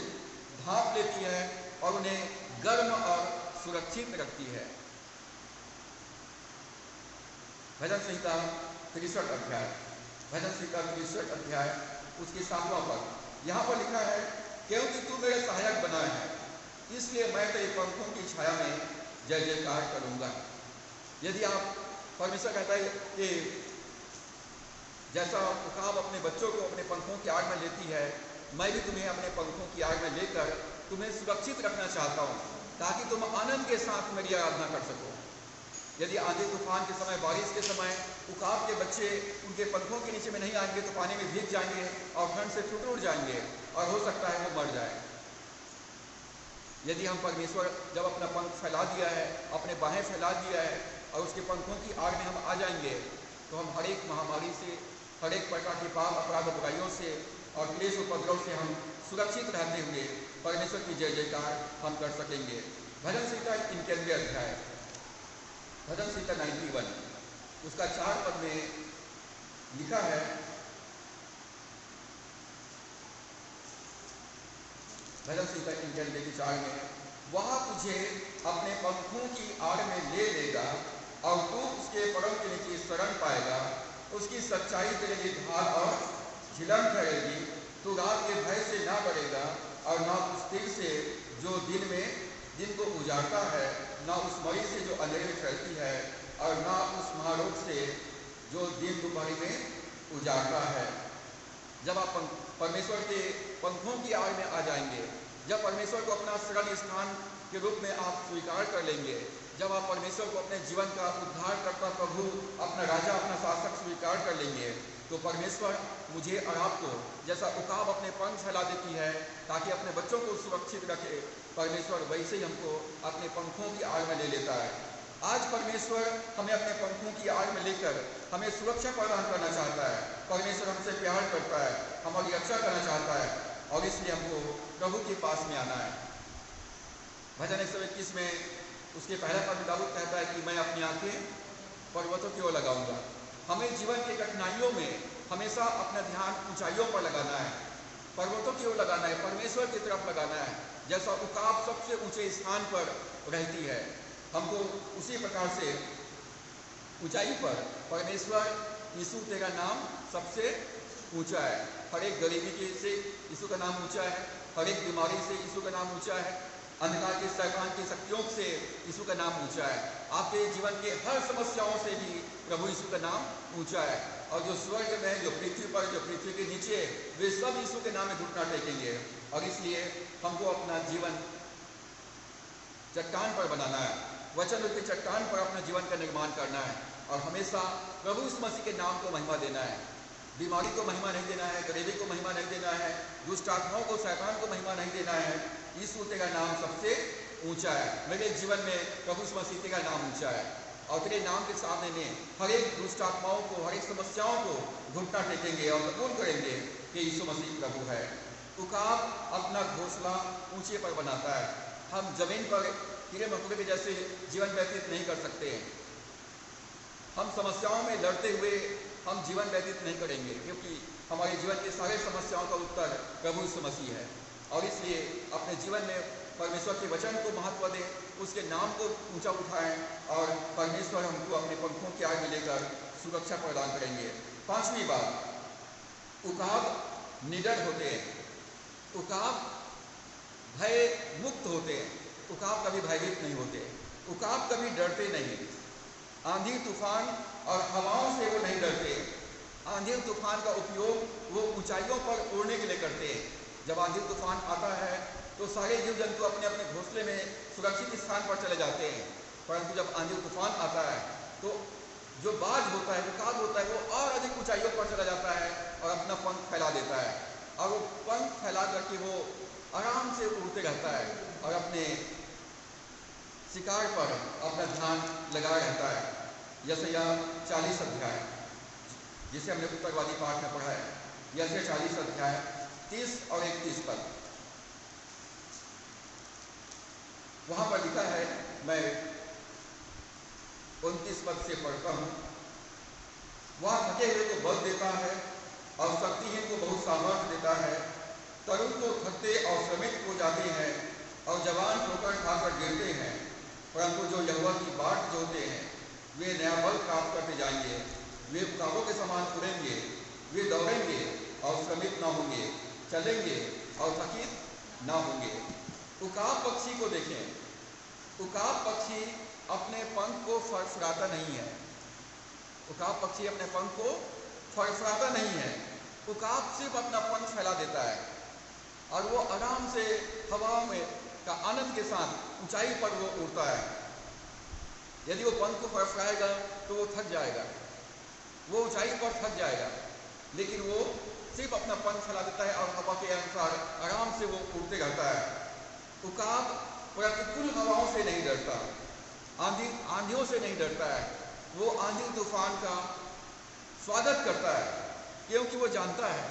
ढांप लेती है और उन्हें गर्म और सुरक्षित रखती है। भजन संहिता 63 अध्याय, भजन संहिता 63 अध्याय उसके 7वां पद, यहाँ पर लिखा है, क्योंकि तू मेरे सहायक बना है, इसलिए मैं तेरे पंखों की छाया में जय जयकार करूंगा। यदि आप, परमेश्वर कहता है कि जैसा उकाब अपने बच्चों को अपने पंखों की आड़ में लेती है, मैं भी तुम्हें अपने पंखों की आड़ में लेकर तुम्हें सुरक्षित रखना चाहता हूँ ताकि तुम आनंद के साथ मेरी आराधना कर सको। यदि आंधी तूफान के समय, बारिश के समय उकाब के बच्चे उनके पंखों के नीचे में नहीं आएंगे तो पानी में भीग जाएंगे और ठंड से टूट जाएंगे और हो सकता है वो मर जाए। यदि हम परमेश्वर जब अपना पंख फैला दिया है, अपने बाहें फैला दिया है और उसके पंखों की आड़ में हम आ जाएंगे तो हम हर एक महामारी से, हर एक प्रकार के पाप, अपराध, बुराइयों से और क्लेश उपद्रव से हम सुरक्षित रहते हुए परमेश्वर की जय जयकार हम कर सकेंगे। भजन संहिता 91 अध्याय, भजन संहिता 91 उसका 4 पद में लिखा है, भजन संहिता 91 के 4 में, वह तुझे अपने पंखों की आड़ में ले लेगा और तू उसके परम के नीचे शरण पाएगा। उसकी सच्चाई तेरे लिए ढाल और झिलम ठहरेगी। तू रात के भय से ना डरेगा और ना उस तीर से जो दिन में दिन को उजाड़ता है, ना उस मरी से जो अंधेरे में फैलती है और ना उस महारोग से जो दिन दोपहर में उजाड़ता है। जब आप परमेश्वर के पंखों की आड़ में आ जाएंगे, जब परमेश्वर को अपना शरण स्थान के रूप में आप स्वीकार कर लेंगे, जब आप परमेश्वर को अपने जीवन का उद्धारकर्ता, प्रभु, अपना राजा, अपना शासक स्वीकार कर लेंगे, तो परमेश्वर मुझे और आपको, जैसा उकाब अपने पंख फैला देती है ताकि अपने बच्चों को सुरक्षित रखे, परमेश्वर वैसे ही हमको अपने पंखों की आड़ में ले लेता है। आज परमेश्वर हमें अपने पंखों की आड़ में लेकर हमें सुरक्षा प्रदान करना चाहता है। परमेश्वर हमसे प्यार करता है, हमारी रक्षा करना चाहता है और इसलिए हमको प्रभु के पास में आना है। भजन 121 में उसके पहला पद में दाऊद कहता है कि मैं अपनी आंखें पर्वतों की ओर लगाऊंगा। हमें जीवन की कठिनाइयों में हमेशा अपना ध्यान ऊंचाइयों पर लगाना है, पर्वतों की ओर लगाना है, परमेश्वर की तरफ लगाना है। जैसा उकाब सबसे ऊंचे स्थान पर रहती है, हमको उसी प्रकार से ऊंचाई पर परमेश्वर, यीशु तेरा नाम सबसे ऊंचा है। हर एक गरीबी से यीशु का नाम ऊंचा है, हर एक बीमारी से यीशु का नाम ऊंचा है, अंधकार के शैतान की शक्तियों से यीशु का नाम ऊंचा है। आपके जीवन के हर समस्याओं से भी प्रभु यीशु का नाम ऊंचा है। और जो स्वर्ग में, जो पृथ्वी पर, जो पृथ्वी के नीचे, वे सब यीशु के नाम में घुटना टेकेंगे। और इसलिए हमको अपना जीवन चट्टान पर बनाना है, वचन के चट्टान पर अपना जीवन का निर्माण करना है और हमेशा प्रभु यीशु मसीह के नाम को महिमा देना है। बीमारी को महिमा नहीं देना है, गरीबी को महिमा नहीं देना है, दुष्ट आत्माओं को, शैतान को महिमा नहीं देना है। यीशु तेरा नाम सबसे ऊंचा है, मेरे जीवन में प्रभु यीशु मसीह तेरा नाम ऊंचा है, और तेरे नाम के सामने में हर एक दुष्ट आत्माओं को, हर एक समस्याओं को घुटना टेकेंगे और कबूल करेंगे कि यीशु मसीह प्रभु है। उकाब अपना घोंसला ऊंचे पर बनाता है। हम जमीन पर कीड़े मकोड़े के जैसे जीवन व्यतीत नहीं कर सकते। हम समस्याओं में लड़ते हुए हम जीवन व्यतीत नहीं करेंगे, क्योंकि हमारे जीवन की सारे समस्याओं का उत्तर प्रभु यीशु मसीह है। और इसलिए अपने जीवन में परमेश्वर के वचन को महत्व दें, उसके नाम को ऊंचा उठाएं, और परमेश्वर हमको अपने पंखों की आग में लेकर सुरक्षा प्रदान करेंगे। पांचवी बात, उकाब निडर होते हैं, उकाब भय मुक्त होते हैं, उकाब कभी भयभीत नहीं होते, उकाब कभी डरते नहीं। आंधी तूफान और हवाओं से वो नहीं डरते। आंधी तूफान का उपयोग वो ऊंचाइयों पर उड़ने के लिए करते हैं। जब आंधी तूफान आता है तो सारे जीव जंतु अपने अपने घोंसले में सुरक्षित स्थान पर चले जाते हैं, परंतु जब आंधी तूफान आता है तो जो बाज होता है, उकाब होता है, वो और अधिक ऊंचाइयों पर चला जाता है और अपना पंख फैला देता है, और वो पंख फैला करके वो आराम से उड़ते रहता है और अपने शिकार पर अपना ध्यान लगाए रहता है। यशायाह 40 अध्याय, जिसे हमने उत्तरवादी पाठ में पढ़ा है, यशायाह 40 अध्याय 30 और 31 पद, वहां पर लिखा है, मैं 29 पद से पढ़ता हूं। वह थके हुए को बल देता है और शक्तिहीन को बहुत सामर्थ्य देता है। तरुण तो थकते और श्रमित हो जाते हैं और जवान ठोकर खाकर गिरते हैं, परंतु जो यहोवा की बाट जोते हैं वे नया बल प्राप्त करते जाएंगे। वे उकाबों के समान उड़ेंगे, वे दौड़ेंगे और श्रमित ना होंगे, चलेंगे और थकित ना होंगे। उकाब पक्षी को देखें, उकाब पक्षी अपने पंख को फड़फड़ाता नहीं है, उकाब पक्षी अपने पंख को फड़फड़ाता नहीं है। उकाब सिर्फ अपना पंख फैला देता है और वो आराम से हवा में का आनंद के साथ ऊंचाई पर वो उड़ता है। यदि वो पंख को फड़फड़ाएगा तो वो थक जाएगा, वो ऊंचाई पर थक जाएगा, लेकिन वो सिर्फ अपना पंख फैला देता है और हवा के अनुसार आराम से वो उड़ते रहता है। उकाब प्रतिकूल हवाओं से नहीं डरता, आंधियों से नहीं डरता है। वो आंधी तूफान का स्वागत करता है, क्योंकि वो जानता है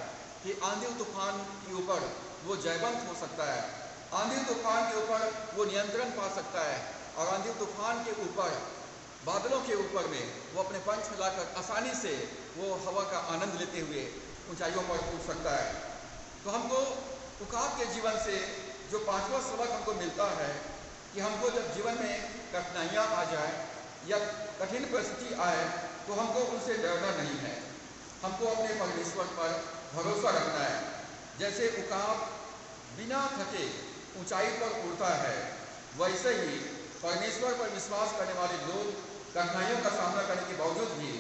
कि आंधी तूफान के ऊपर वो जयवंत हो सकता है, आंधी तूफान के ऊपर वो नियंत्रण पा सकता है, और आंधी तूफान के ऊपर, बादलों के ऊपर में वो अपने पंख फैलाकर आसानी से वो हवा का आनंद लेते हुए ऊंचाइयों पर उड़ सकता है। तो हमको उकाब के जीवन से जो पांचवा सबक हमको मिलता है कि हमको जब जीवन में कठिनाइयाँ आ जाए या कठिन परिस्थिति आए तो हमको उनसे डरना नहीं है, हमको अपने परमेश्वर पर भरोसा रखना है। जैसे उकाब बिना थके ऊंचाई पर उड़ता है, वैसे ही परमेश्वर पर विश्वास करने वाले लोग कठिनाइयों का सामना करने के बावजूद भी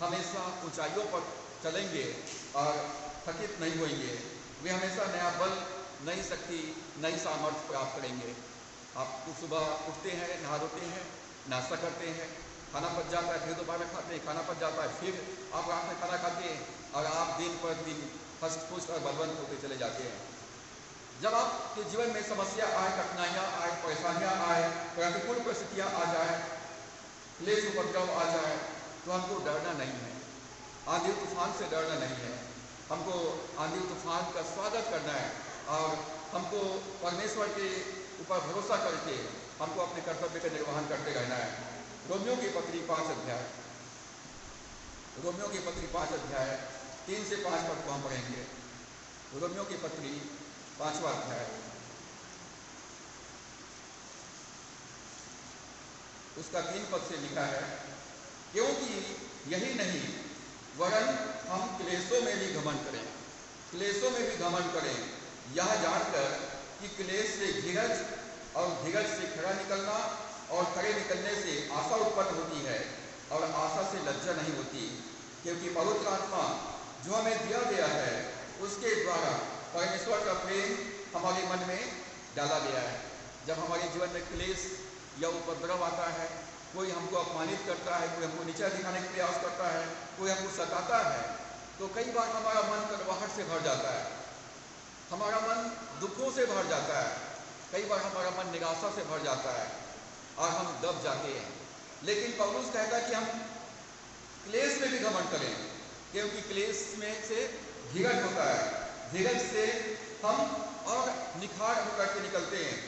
हमेशा ऊंचाइयों पर चलेंगे और थकित नहीं होंगे। वे हमेशा नया बल, नई शक्ति, नई सामर्थ्य प्राप्त करेंगे। आप सुबह उठते हैं, नहा धोते हैं, नाश्ता करते हैं, खाना पच जाता है, फिर दोपहर खाते हैं, खाना पच जाता है, फिर आप रात में खाना खाते हैं और आप दिन पर दिन हंस फूस और बलवंत होते चले जाते हैं। जब आपके जीवन में समस्या आए, कठिनाइयाँ आए, परेशानियाँ आए, प्रतिकूल परिस्थितियाँ आ जाए, क्लेश उपद्रव आ जाए, तो हमको डरना नहीं है, आंधी तूफान से डरना नहीं है। हमको आंधी तूफान का स्वागत करना है और हमको परमेश्वर के ऊपर भरोसा करके हमको अपने कर्तव्य का निर्वहन करते रहना है। रोमियो की पत्री 5 अध्याय, रोमियो की पत्री 5 अध्याय 3 से 5 पद को हम पढ़ेंगे। रोमियो की पत्री 5वां अध्याय, उसका 3 पद से लिखा है, क्योंकि यही नहीं वरन हम क्लेशों में भी घमंड करें, क्लेशों में भी घमंड करें, यह जानकर कि क्लेश से धीरज और धीरज से खरा निकलना और खरे निकलने से आशा उत्पन्न होती है और आशा से लज्जा नहीं होती, क्योंकि पवित्र आत्मा जो हमें दिया गया है उसके द्वारा परमेश्वर का प्रेम हमारे मन में डाला गया है। जब हमारे जीवन में क्लेश या उपद्रव आता है, कोई हमको अपमानित करता है, कोई हमको नीचा दिखाने का प्रयास करता है, कोई हमको सताता है, तो कई बार हमारा मन कड़वाहट से भर जाता है, हमारा मन दुखों से भर जाता है, कई बार हमारा मन निराशा से भर जाता है और हम दब जाते हैं। लेकिन पौलुस कहता है कि हम क्लेश में भी घमंड करें, क्योंकि क्लेश में से धीरज होता है, धीरज से हम और निखार होकर के निकलते हैं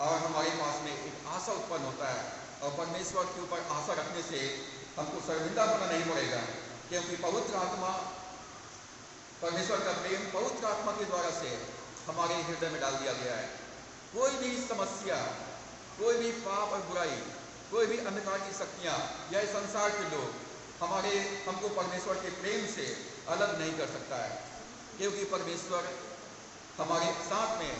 और हमारे पास में एक आशा उत्पन्न होता है। और परमेश्वर के ऊपर आशा रखने से हमको शर्मिंदा होना नहीं पड़ेगा, क्योंकि पवित्र आत्मा, परमेश्वर का प्रेम पवित्र आत्मा के द्वारा से हमारे हृदय में डाल दिया गया है। कोई भी समस्या, कोई भी पाप और बुराई, कोई भी अंधकार की शक्तियाँ या संसार के लोग हमको परमेश्वर के प्रेम से अलग नहीं कर सकता है, क्योंकि परमेश्वर हमारे साथ में,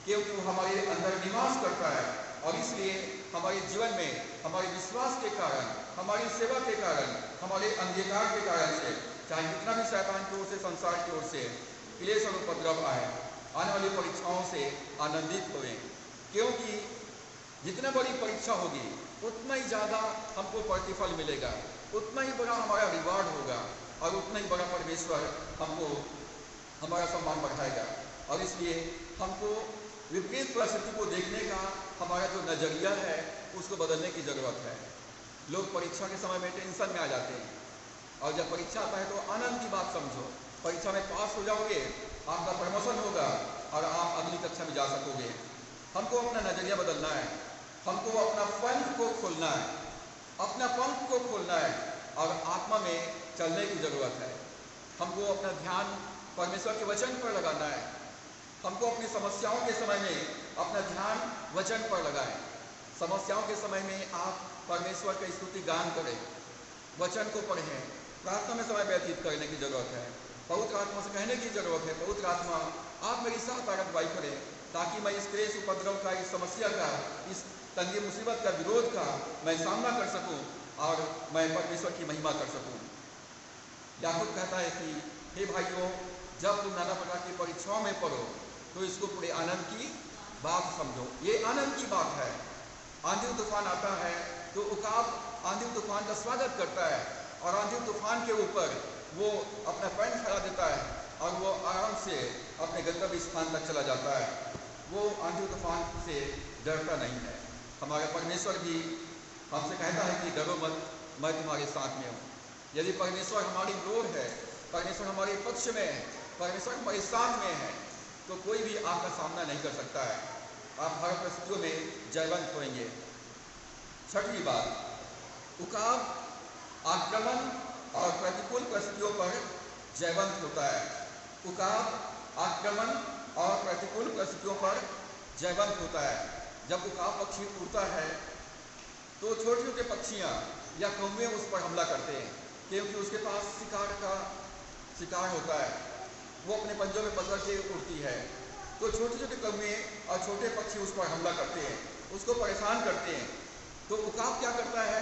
क्योंकि वो हमारे अंदर निवास करता है। और इसलिए हमारे जीवन में हमारे विश्वास के कारण, हमारी सेवा के कारण, हमारे अंधकार के कारण से, चाहे कितना भी शैतान की ओर से, संसार की ओर से क्लेश और उपद्रव आए, आने वाली परीक्षाओं से आनंदित हों, क्योंकि जितना बड़ी परीक्षा होगी उतना ही ज़्यादा हमको प्रतिफल मिलेगा, उतना ही बड़ा हमारा रिवार्ड होगा और उतना ही बड़ा परमेश्वर हमको हमारा सम्मान बढ़ाएगा। और इसलिए हमको विपरीत परिस्थिति को देखने का हमारा जो नज़रिया है उसको बदलने की ज़रूरत है। लोग परीक्षा के समय में टेंशन में आ जाते हैं, और जब परीक्षा आता है तो आनंद की बात समझो। परीक्षा में पास हो जाओगे, आपका प्रमोशन होगा और आप अगली कक्षा में जा सकोगे। हमको अपना नज़रिया बदलना है, हमको अपना पंख को खोलना है, अपना पंख को खोलना है और आत्मा में चलने की ज़रूरत है। हमको अपना ध्यान परमेश्वर के वचन पर लगाना है। हमको अपनी समस्याओं के समय में अपना ध्यान वचन पर लगाएं। समस्याओं के समय में आप परमेश्वर का स्तुति गान करें, वचन को पढ़ें, प्रार्थना में समय व्यतीत करने की ज़रूरत है। पवित्र आत्मा से कहने की ज़रूरत है, पवित्र आत्मा आप मेरी साथ अगुवाई करें, ताकि मैं इस क्लेश उपद्रव का, इस समस्या का, इस तंगी मुसीबत का, विरोध का मैं सामना कर सकूं और मैं परमेश्वर की महिमा कर सकूं। याकूब कहता है कि हे भाइयों, जब तुम नाना प्रकार की परीक्षाओं में पढ़ो तो इसको पूरे आनंद की बात समझो। ये आनंद की बात है। आंधी तूफान आता है तो उकाब आंधी तूफान का स्वागत करता है और आंधी तूफान के ऊपर वो अपना पैर फैला देता है और वो आराम से अपने गंतव्य स्थान तक चला जाता है। वो आंधी तूफान से डरता नहीं है। हमारा परमेश्वर भी हमसे कहता है कि डरो मत, मैं तुम्हारे साथ में हूँ। यदि परमेश्वर हमारी ओर है, परमेश्वर हमारे पक्ष में है, परमेश्वर हमारे साथ में है, तो कोई भी आपका सामना नहीं कर सकता है। आप हर परिस्थितियों में जयवंत होंगे। छठी बात, उकाब आक्रमण और प्रतिकूल परिस्थितियों पर जयवंत होता है। उकाब आक्रमण और प्रतिकूल परिस्थितियों पर जयवंत होता है। जब उकाब पक्षी उड़ता है तो छोटे छोटे पक्षियाँ या कौवे उस पर हमला करते हैं, क्योंकि उसके पास शिकार होता है, वो अपने पंजों में पकड़ के उड़ती है। तो छोटे छोटे कौवे और छोटे पक्षी उस पर हमला करते हैं, उसको परेशान करते हैं। तो उकाब क्या करता है,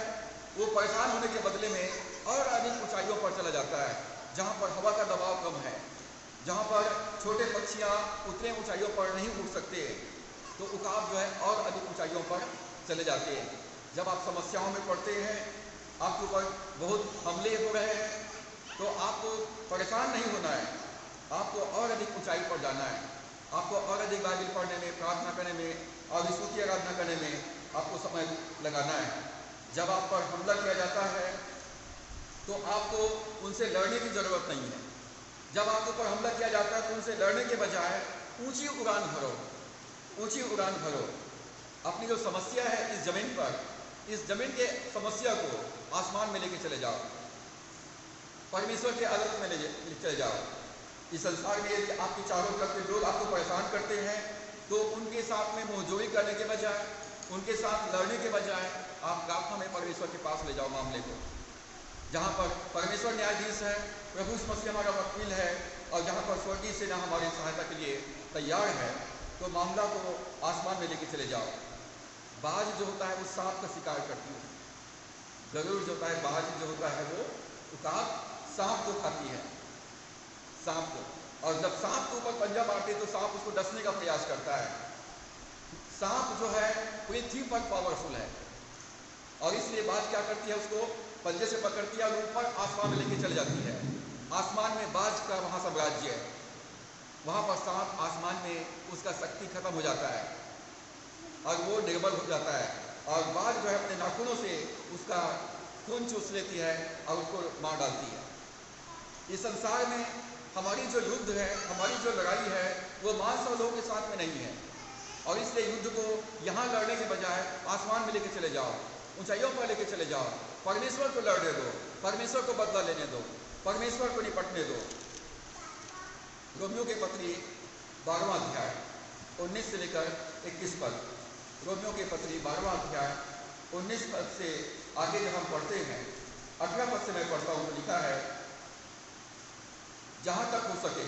वो परेशान होने के बदले में और अधिक ऊंचाइयों पर चला जाता है, जहाँ पर हवा का दबाव कम है, जहाँ पर छोटे पक्षियाँ उतने ऊंचाइयों पर नहीं उड़ सकते, तो उकाब जो है और अधिक ऊंचाइयों पर चले जाते हैं। जब आप समस्याओं में पड़ते हैं, आपके ऊपर बहुत हमले हो रहे हैं, तो आपको परेशान नहीं होना है, आपको और अधिक ऊंचाई पर जाना है। आपको और अधिक बाइबल पढ़ने में, प्रार्थना करने में और स्तुति आराधना करने में आपको समय लगाना है। जब आप पर हमला किया जाता है तो आपको उनसे लड़ने की ज़रूरत नहीं है। जब आपके ऊपर हमला किया जाता है तो उनसे लड़ने के बजाय ऊंची उड़ान भरो, ऊंची उड़ान भरो। अपनी जो समस्या है इस ज़मीन पर, इस ज़मीन के समस्या को आसमान में लेके चले जाओ, परमेश्वर के अदालत में ले चले जाओ। इस संसार में यदि आपके चारों तरफ के लोग आपको परेशान करते हैं तो उनके साथ में मुंहजोरी करने के बजाय, उनके साथ लड़ने के बजाय आप प्रार्थना में परमेश्वर के पास ले जाओ मामले को। जहाँ पर परमेश्वर न्यायाधीश है, प्रभु यीशु मसीह हमारा वकील है और जहाँ पर स्वर्गीय सेना हमारी सहायता के लिए तैयार है, तो मामला को आसमान में लेके चले जाओ। बाज जो होता है वो सांप का शिकार करती है, गरुड़ जो होता है, बाज जो होता है वो उकाब सांप को खाती है, सांप को। और जब सांप के ऊपर पंजा मारती है तो सांप उसको डसने का प्रयास करता है। सांप जो है पृथ्वी पर पावरफुल है और इसलिए बाज क्या करती है, उसको पंजे से पकड़ती है और ऊपर आसमान में लेके चली जाती है। आसमान में बाज का वहाँ साम्राज्य है, वहाँ पर सांप आसमान में उसका शक्ति खत्म हो जाता है। और वो निर्बल हो जाता है, और बाघ जो है अपने नाखूनों से उसका खून चूस लेती है और उसको मार डालती है। इस संसार में हमारी जो युद्ध है, हमारी जो लड़ाई है, वो मांस और लोगों के साथ में नहीं है, और इसलिए युद्ध को यहाँ लड़ने के बजाय आसमान में लेके चले जाओ, ऊंचाइयों पर लेके चले जाओ, परमेश्वर को लड़ने दो, परमेश्वर को बदला लेने दो, परमेश्वर को निपटने दो। रोमियो की पत्री 12वां अध्याय 19 से लेकर 21 पद। रोमियो की पत्री 12वां अध्याय 19 पद से आगे जब हम पढ़ते हैं, 18 पद से मैं पढ़ता हूँ, तो लिखा है, जहाँ तक हो सके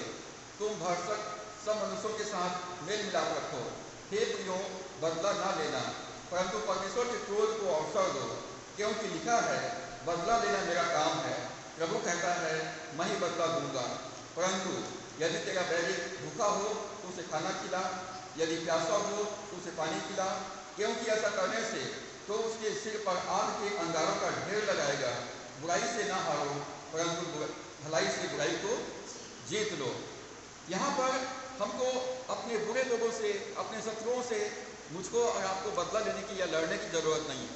तुम भरसक सब मनुष्यों के साथ मेल मिलाप रखो। हे प्रियो, बदला ना लेना, परंतु परमेश्वर के क्रोध को अवसर दो, क्योंकि लिखा है, बदला लेना मेरा काम है, प्रभु कहता है, मैं ही बदला दूंगा। परंतु यदि तेरा बैरी भूखा हो तो उसे खाना खिला, यदि प्यासा हो तो उसे पानी पिला, क्योंकि ऐसा करने से तो उसके सिर पर आग के अंगारों का ढेर लगाएगा। बुराई से ना हारो, परंतु भलाई से बुराई को जीत लो। यहाँ पर हमको अपने बुरे लोगों से, अपने शत्रुओं से, मुझको और आपको बदला लेने की या लड़ने की जरूरत नहीं है।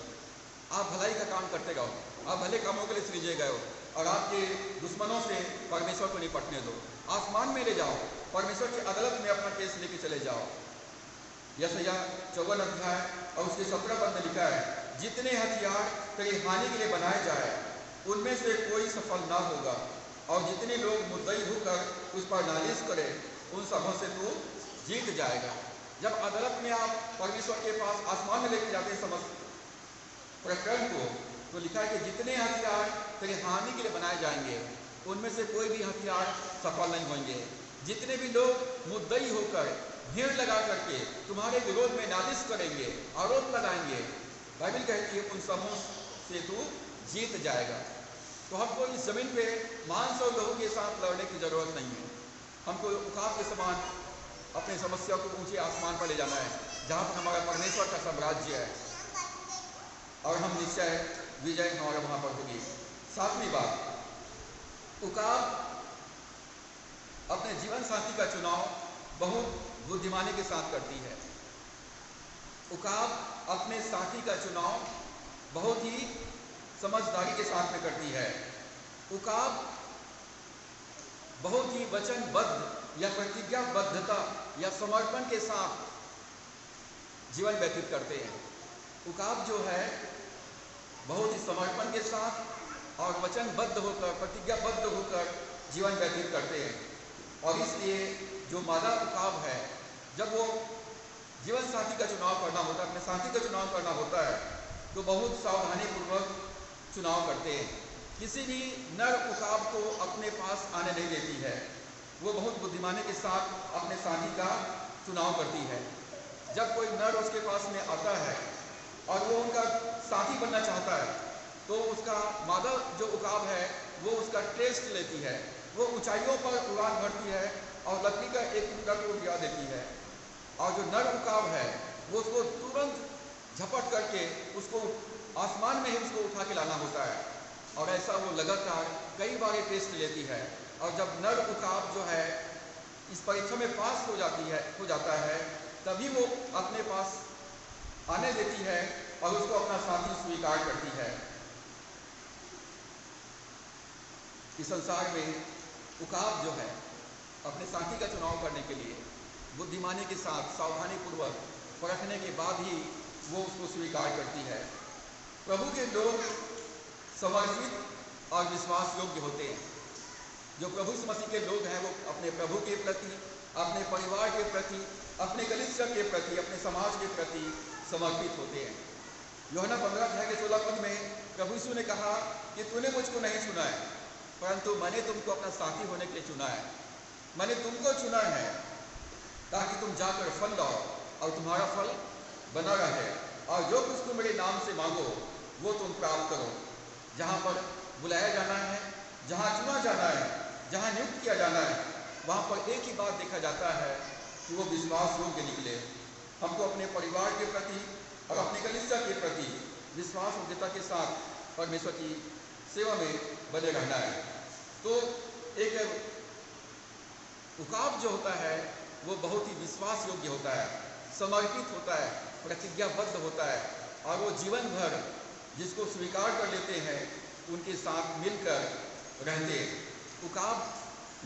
आप भलाई का काम करते रहो, आप भले कामों के लिए सृजे गए हो, और आपके दुश्मनों से परमेश्वर को निपटने दो। आसमान में ले जाओ, परमेश्वर की अदालत में अपना केस लेके चले जाओ। यशायाह 54 अध्याय और उसके 17 पद में लिखा है, जितने हथियार तेरी हानि के लिए बनाए जाए उनमें से कोई सफल ना होगा, और जितने लोग मुद्दई होकर उस पर नालिश करें उन सबों से तू जीत जाएगा। जब अदालत में आप परमेश्वर के पास आसमान में लेके जाते हैं समस्त प्रकरण को, तो लिखा है कि जितने हथियार तेरी हानि के लिए बनाए जाएंगे उनमें से कोई भी हथियार सफल नहीं होंगे। जितने भी लोग मुद्दई होकर भीड़ लगा करके तुम्हारे विरोध में नालिश करेंगे, आरोप लगाएंगे, बाइबल कहती है उन सबों से तू जीत जाएगा। तो हमको इस जमीन पे मांस और लहू के साथ लड़ने की जरूरत नहीं है। हमको उकाब के समान अपनी समस्या को ऊंचे आसमान पर ले जाना है, जहाँ पर हमारा परमेश्वर का साम्राज्य है, और हम निश्चय विजय हमारा वहाँ पर होगी। 7वीं बात, उकाब अपने जीवन साथी का चुनाव बहुत बुद्धिमानी के साथ करती है। उकाब अपने साथी का चुनाव बहुत ही समझदारी के साथ में करती है। उकाब बहुत ही वचनबद्ध या प्रतिज्ञाबद्धता या समर्पण के साथ जीवन व्यतीत करते हैं। उकाब जो है बहुत ही समर्पण के साथ और वचनबद्ध होकर, प्रतिज्ञाबद्ध होकर जीवन व्यतीत करते हैं। और इसलिए जो मादा उकाब है, जब वो जीवन साथी का चुनाव करना होता है, अपने साथी का चुनाव करना होता है, तो बहुत सावधानी पूर्वक चुनाव करते हैं। किसी भी नर उकाब को अपने पास आने नहीं देती है। वो बहुत बुद्धिमानी के साथ अपने साथी का चुनाव करती है। जब कोई नर उसके पास में आता है और वो उनका साथी बनना चाहता है, तो उसका मादा जो उकाब है वो उसका टेस्ट लेती है। वो ऊंचाइयों पर उड़ान भरती है और लकड़ी का एक टुकड़ा को गिरा देती है, और जो नर उकाब है वो उसको तुरंत झपट करके उसको आसमान में ही उसको उठा के लाना होता है। और ऐसा वो लगातार कई बार टेस्ट लेती है, और जब नर उकाब जो है इस परीक्षा में पास हो जाता है, तभी वो अपने पास आने देती है और उसको अपना साथी स्वीकार करती है। इस संसार में उकाब जो है अपने साथी का चुनाव करने के लिए बुद्धिमानी के साथ सावधानी पूर्वक परखने के बाद ही वो उसको स्वीकार करती है। प्रभु के लोग समर्पित और विश्वास योग्य होते हैं। जो प्रभु मसीह के लोग हैं वो अपने प्रभु के प्रति, अपने परिवार के प्रति, अपने कलीसिया के प्रति, अपने समाज के प्रति समर्पित होते हैं। यूहन्ना 15 अध्याय के 16 पद में प्रभु यीशु ने कहा कि तूने मुझको नहीं चुना है, परंतु मैंने तुमको अपना साथी होने के लिए चुना है। मैंने तुमको चुना है ताकि तुम जाकर फल लाओ और तुम्हारा फल बना रहे, और जो कुछ तुम मेरे नाम से मांगो वो तुम प्राप्त करो। जहाँ पर बुलाया जाना है, जहाँ चुना जाना है, जहाँ नियुक्त किया जाना है, वहाँ पर एक ही बात देखा जाता है कि वो विश्वास योग्य निकले। हमको अपने परिवार के प्रति और अपने कलीसिया के प्रति विश्वास योग्यता के साथ परमेश्वर की सेवा में बने रहना है। तो एक उकाब जो होता है वो बहुत ही विश्वास योग्य होता है, समर्पित होता है, प्रतिज्ञाबद्ध होता है और वो जीवन भर जिसको स्वीकार कर लेते हैं उनके साथ मिलकर रहते हैं। उकाब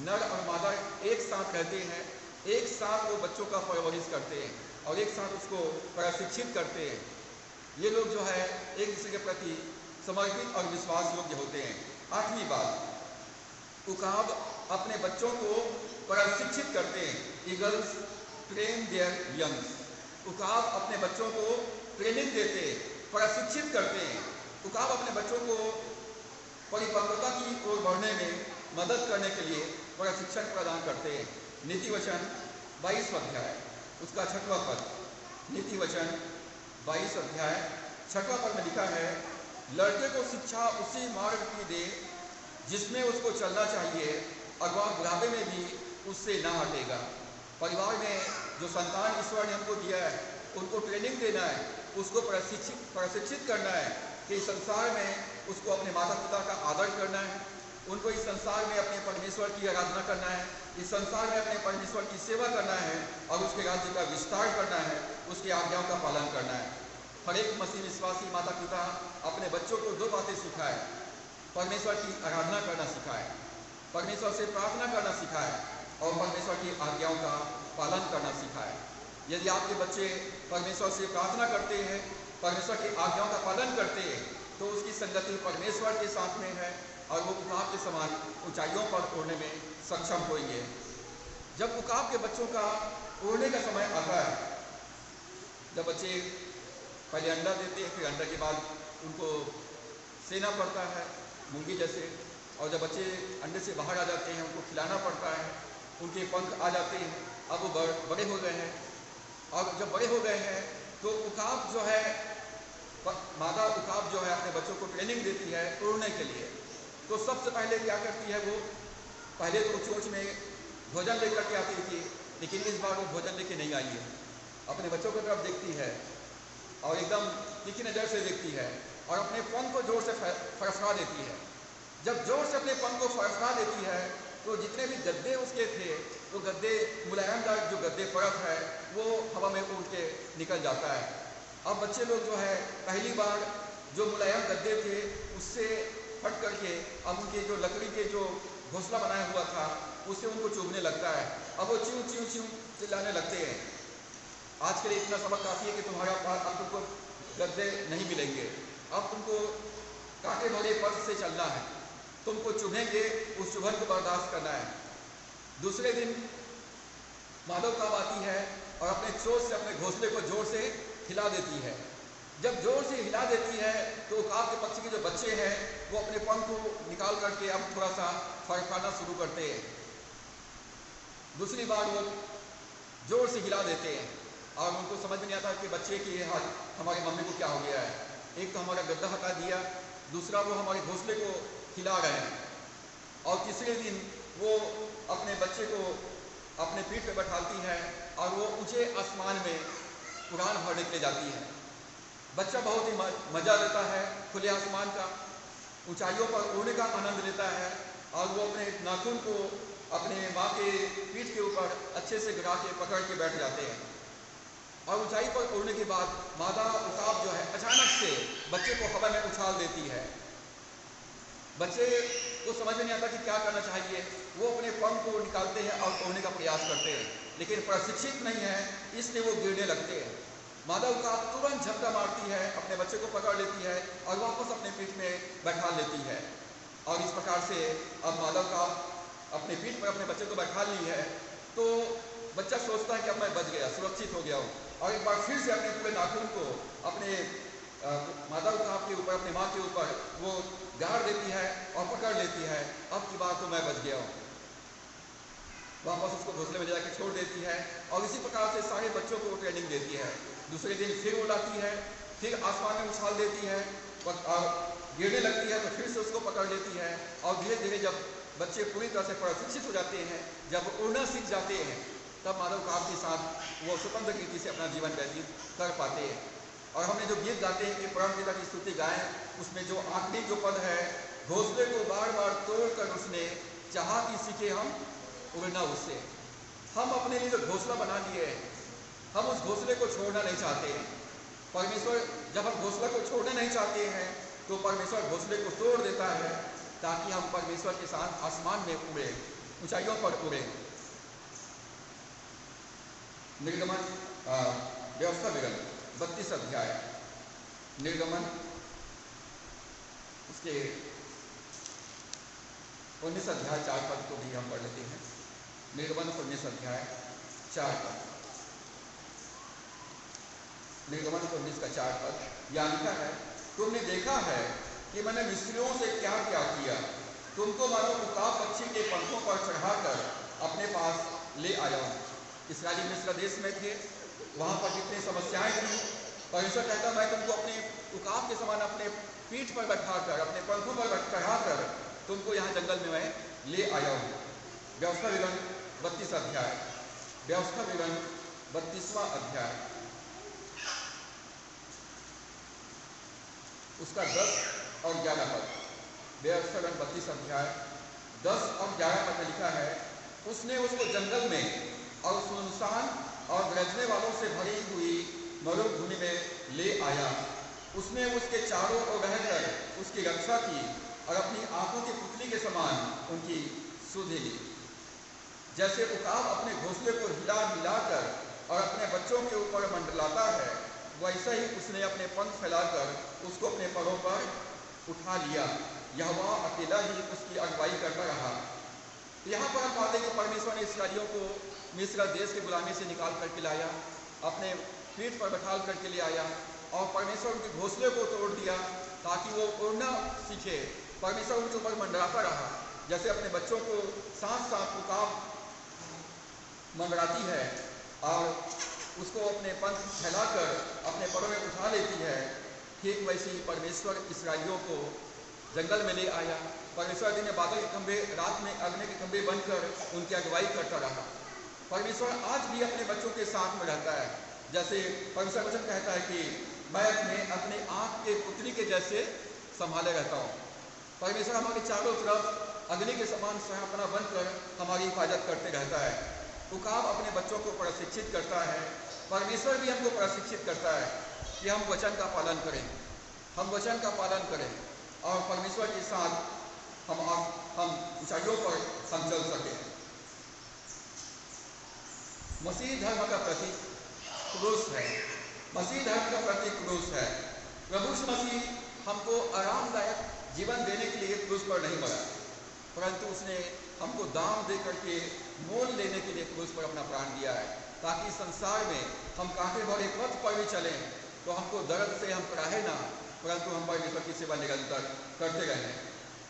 नर और मादा एक साथ रहते हैं, एक साथ वो बच्चों का परवरिश करते हैं और एक साथ उसको प्रशिक्षित करते हैं। ये लोग जो है एक दूसरे के प्रति समर्पित और विश्वास योग्य होते हैं। 8वीं बात, उकाब अपने बच्चों को प्रशिक्षित करते हैं। Eagles train their youngs. उकाब अपने बच्चों को ट्रेनिंग देते हैं, प्रशिक्षित करते हैं। उकाब अपने बच्चों को परिपक्वता की ओर बढ़ने में मदद करने के लिए प्रशिक्षण प्रदान करते हैं। नीति वचन 22 अध्याय उसका 6वां पद। नीति वचन 22 अध्याय 6वां पद में लिखा है, लड़के को शिक्षा उसी मार्ग की दे जिसमें उसको चलना चाहिए और वह बुढ़ापे में भी उससे ना हटेगा। परिवार में जो संतान ईश्वर ने हमको दिया है उनको ट्रेनिंग देना है, उसको प्रशिक्षित करना है कि इस संसार में उसको अपने माता पिता का आदर करना है, उनको इस संसार में अपने परमेश्वर की आराधना करना है, इस संसार में अपने परमेश्वर की सेवा करना है और उसके राज्य का विस्तार करना है, उसकी आज्ञाओं का पालन करना है। हर एक मसीह विश्वासी माता पिता अपने बच्चों को 2 बातें सिखाए, परमेश्वर की आराधना करना सिखाए, परमेश्वर से प्रार्थना करना सिखाए और परमेश्वर की आज्ञाओं का पालन करना सिखाए। यदि आपके बच्चे परमेश्वर से प्रार्थना करते हैं, परमेश्वर की आज्ञाओं का पालन करते हैं, तो उसकी संगति परमेश्वर के साथ में है और वो उकाब के समान ऊंचाइयों पर उड़ने में सक्षम होंगे। जब उकाब के बच्चों का उड़ने का समय आता है, जब बच्चे पहले अंडा देते हैं, फिर अंडा के बाद उनको सेना पड़ता है मुर्गी जैसे, और जब बच्चे अंडे से बाहर आ जाते हैं उनको खिलाना पड़ता है, उनके पंख आ जाते हैं, अब वो बड़े हो गए हैं। और जब बड़े हो गए हैं तो उकाब जो है, मादा उकाब जो है अपने बच्चों को ट्रेनिंग देती है उड़ने के लिए। तो सबसे पहले क्या करती है वो, पहले तो चोंच में भोजन लेकर के आती थी, लेकिन इस बार वो भोजन लेके नहीं आई है। अपने बच्चों की तरफ देखती है और एकदम तीखी नज़र से देखती है और अपने पंख को जोर से फड़फड़ा देती है। जब जोर से अपने पंख को फड़फड़ा देती है तो जितने भी गद्दे उसके थे, वो गद्दे मुलायमदार जो गद्दे परत है वो हवा में उड़ के निकल जाता है। अब बच्चे लोग जो है पहली बार जो मुलायम गद्दे थे उससे हट करके अब उनके जो लकड़ी के जो घोंसला बनाया हुआ था उससे उनको चुभने लगता है। अब वो च्यूं च्यूं च्यूं चिल्लाने लगते हैं। आज के लिए इतना सबक काफ़ी है कि तुम्हारा पास अब तुमको गद्दे नहीं मिलेंगे, अब तुमको कांटे भरे पथ से चलना है, तुमको चुभेंगे, उस चुभन को बर्दाश्त करना है। दूसरे दिन माधव काब आती है और अपने चोंच से अपने घोंसले को जोर से हिला देती है। जब जोर से हिला देती है तो काब के पक्षी के जो बच्चे हैं वो अपने पंख को निकाल करके अब थोड़ा सा फड़फड़ाना शुरू करते हैं। दूसरी बार वो जोर से हिला देते हैं और उनको समझ में नहीं आता कि बच्चे की ये हाल, हमारी मम्मी को क्या हो गया है। एक तो हमारा गद्दा हटा दिया, दूसरा वो हमारे घोंसले को हिला रहे हैं। और तीसरे दिन वो अपने बच्चे को अपने पीठ पे बैठाती है और वो ऊंचे आसमान में उड़ान भरने के लिए जाती है। बच्चा बहुत ही मज़ा लेता है खुले आसमान का, ऊंचाइयों पर उड़ने का आनंद लेता है और वो अपने नाखून को अपने माँ के पीठ के ऊपर अच्छे से गिरा के पकड़ के बैठ जाते हैं। और ऊंचाई पर उड़ने के बाद मादा उकाब जो है अचानक से बच्चे को हवा में उछाल देती है। बच्चे को समझ में नहीं आता कि क्या करना चाहिए, वो अपने पंख को निकालते हैं और उड़ने का प्रयास करते हैं, लेकिन प्रशिक्षित नहीं है इसलिए वो गिरने लगते हैं। मादा उकाब तुरंत झपटा मारती है, अपने बच्चे को पकड़ लेती है और वापस अपने पीठ में बैठा लेती है। और इस प्रकार से अब मादा उकाब अपने पीठ पर अपने बच्चे को बैठा ली है तो बच्चा सोचता है कि अब मैं बच गया, सुरक्षित हो गया हूँ, और एक बार फिर से अपने पूरे नाखून को अपने मादा उकाब के ऊपर, अपने माँ के ऊपर वो गाड़ देती है और पकड़ लेती है। अब की बात तो मैं बच गया हूँ, वापस उसको घोंसले में जाकर छोड़ देती है और इसी प्रकार से सारे बच्चों को ट्रेनिंग देती है। दूसरे दिन फिर उड़ाती है, फिर आसमान में उछाल देती है और गिरने लगती है तो फिर से उसको पकड़ लेती है। और धीरे धीरे जब बच्चे पूरी तरह से प्रशिक्षित हो जाते हैं, जब उड़ना सीख जाते हैं, तब मादा उकाब के साथ वो स्वतंत्र रीति से अपना जीवन व्यतीत कर पाते हैं। और हमने जो गीत गाते हैं कि परमपिता की स्तुति गाएं, उसमें जो आखिरी जो पद है, घोंसले को बार बार तोड़कर उसने चाहा कि सीखे हम उड़ना उससे। हम अपने लिए जो घोंसला बना लिए हैं, हम उस घोंसले को छोड़ना नहीं चाहते हैं, परमेश्वर जब हम घोंसला को छोड़ना नहीं चाहते हैं तो परमेश्वर घोंसले को तोड़ देता है ताकि हम परमेश्वर के साथ आसमान में उड़े, ऊंचाइयों पर उड़े। निर्गमन व्यवस्था विवरण 32 अध्याय, निर्गमन उसके 19 अध्याय 4 पद को भी हम पढ़ लेते हैं। निर्गमन 19 अध्याय 4 पद, निर्गमन 19 का 4 पद यहाँ लिखा है, तुमने देखा है कि मैंने मिस्रियों से क्या क्या किया, तुमको मानो उकाब पक्षी के पंखों पर चढ़ाकर अपने पास ले आया हूँ। इस्राएली मिस्र देश में थे, वहाँ पर कितनी समस्याएं थी। परमेश्वर कहता मैं तुमको अपने उकाब के समान अपने पीठ पर बैठाकर, अपने पंखों पर चढ़ाकर तुमको यहाँ जंगल में मैं ले आया हूँ। व्यवस्था विवरण 32 अध्याय, व्यवस्था विवरण 32वां अध्याय उसका 10 और 11 पद। व्यवस्था विवरण 32 अध्याय 10 और 11 पद में लिखा है, उसने उसको जंगल में और सुनसान और गरजने वालों से भरी हुई मरुभूमि में ले आया। उसने उसके चारों ओर रहकर उसकी रक्षा की और अपनी आंखों की पुतली के समान उनकी सुधि ली। जैसे उकाब अपने घोंसले को हिला हिलाकर और अपने बच्चों के ऊपर मंडलाता है, वैसा ही उसने अपने पंख फैलाकर उसको अपने परों पर उठा लिया। यहोवा अकेला ही उसकी अगुवाई करता रहा। यहाँ पर हम पाते हैं कि परमेश्वर ने इस्राएलियों को मिस्र देश की गुलामी से निकाल करके लाया, अपने पीठ पर बैठाल करके ले आया और परमेश्वर उनके घोंसले को तोड़ दिया ताकि वो उड़ना सीखे। परमेश्वर उनके ऊपर मंडराता रहा, जैसे अपने बच्चों को साथ साथ उकाब मंडराती है और उसको अपने पंख फैलाकर अपने परों में उठा लेती है। ठीक वैसे ही परमेश्वर इस्राएलियों को जंगल में ले आया। परमेश्वर दिन में बादल के खंभे, रात में अग्नि के खंभे बनकर उनकी अगुवाई करता रहा। परमेश्वर आज भी अपने बच्चों के साथ में रहता है। जैसे परमेश्वर वचन कहता है कि मैं अपने आँख के पुतली के जैसे संभाले रहता हूँ। परमेश्वर हमारे चारों तरफ अग्नि के समान सहापना बनकर हमारी हिफाजत करते रहता है। उकाब अपने बच्चों को प्रशिक्षित करता है, परमेश्वर भी हमको प्रशिक्षित करता है कि हम वचन का पालन करें, हम वचन का पालन करें और परमेश्वर के साथ हम ऊंचाइयों पर हम चल सकें। मसीह धर्म का प्रतीक क्रूस है, मसीह धर्म का प्रतीक क्रूस है। प्रभु मसीह हमको आरामदायक जीवन देने के लिए क्रूस पर नहीं मरा, परंतु उसने हमको दाम दे करके मोल लेने के लिए क्रूस पर अपना प्राण दिया है, ताकि संसार में हम कांटे भरे पथ पर भी चलें तो हमको दर्द से हम कराहे ना, परंतु हम परमेश्वर की सेवा निरंतर करते रहें।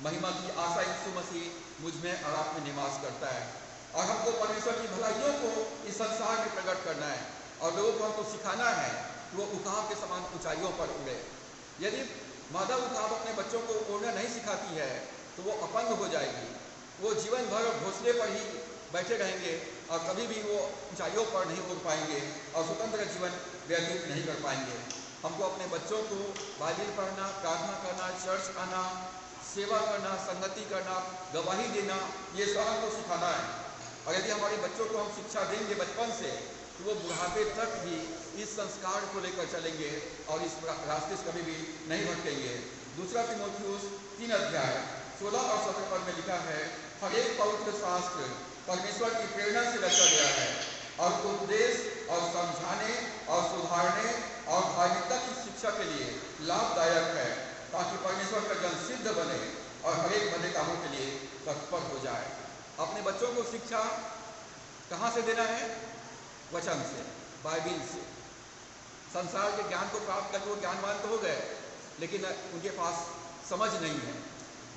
महिमा की आशा यीशु मसीह मुझ में और आप में निवास करता है और हमको परमेश्वर की भलाइयों को इस संसार में प्रकट करना है और लोगों को हमको सिखाना है कि वो उकाब के समान ऊंचाइयों पर उड़े। यदि मादा उकाब अपने बच्चों को उड़ना नहीं सिखाती है तो वो अपंग हो जाएगी, वो जीवन भर घोंसले पर ही बैठे रहेंगे और कभी भी वो ऊंचाइयों पर नहीं उड़ पाएंगे और स्वतंत्र जीवन व्यतीत नहीं कर पाएंगे। हमको अपने बच्चों को बाइबल पढ़ना, प्रार्थना करना, चर्च आना, सेवा करना, संगति करना, गवाही देना, ये सब हमको सिखाना है। और यदि हमारे बच्चों को हम शिक्षा देंगे बचपन से तो वो बुढ़ापे तक भी इस संस्कार को लेकर चलेंगे और इस रास्ते से कभी भी नहीं भटकेंगे। दूसरा तीमुथियुस 3 अध्याय 16 और 17 पद में लिखा है, हर एक पवित्र शास्त्र परमेश्वर की प्रेरणा से रचा गया है और उपदेश और समझाने और सुधारने और धार्मिकता की शिक्षा के लिए लाभदायक है, ताकि परमेश्वर का जन सिद्ध बने और हर एक भले कामों के लिए तत्पर हो जाए। अपने बच्चों को शिक्षा कहाँ से देना है? वचन से, बाइबिल से। संसार के ज्ञान को प्राप्त करके वो ज्ञानवान तो हो गए, लेकिन उनके पास समझ नहीं है,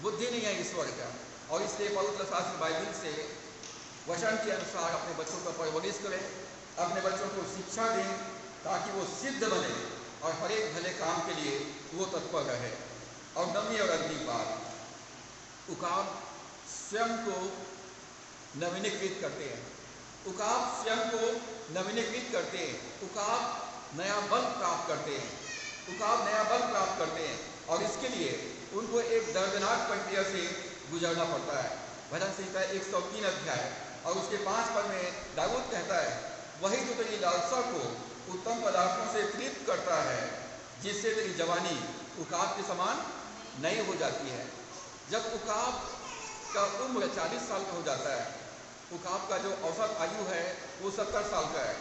बुद्धि नहीं है ईश्वर का, और इसलिए पवित्र शास्त्र बाइबिल से वचन के अनुसार अपने बच्चों का परवरिश करें, अपने बच्चों को शिक्षा दें ताकि वो सिद्ध बने और हर एक भले काम के लिए वो तत्पर रहे। और 9वीं और अंतिम बात, उकाब स्वयं को नवीनीकृत करते हैं। उकाब स्वयं को नवीनीकृत करते हैं, उकाब नया बल प्राप्त करते हैं, उकाब नया बल प्राप्त करते हैं और इसके लिए उनको एक दर्दनाक प्रक्रिया से गुजरना पड़ता है। भजन संहिता 103 अध्याय और उसके 5 पद में दाऊद कहता है, वही तो तेरी लालसा को उत्तम पदार्थों से तृप्त करता है, जिससे तेरी जवानी उकाब के समान नई हो जाती है। जब उकाब का उम्र 40 साल का हो जाता है, उकाब का जो औसत आयु है वो 70 साल का है,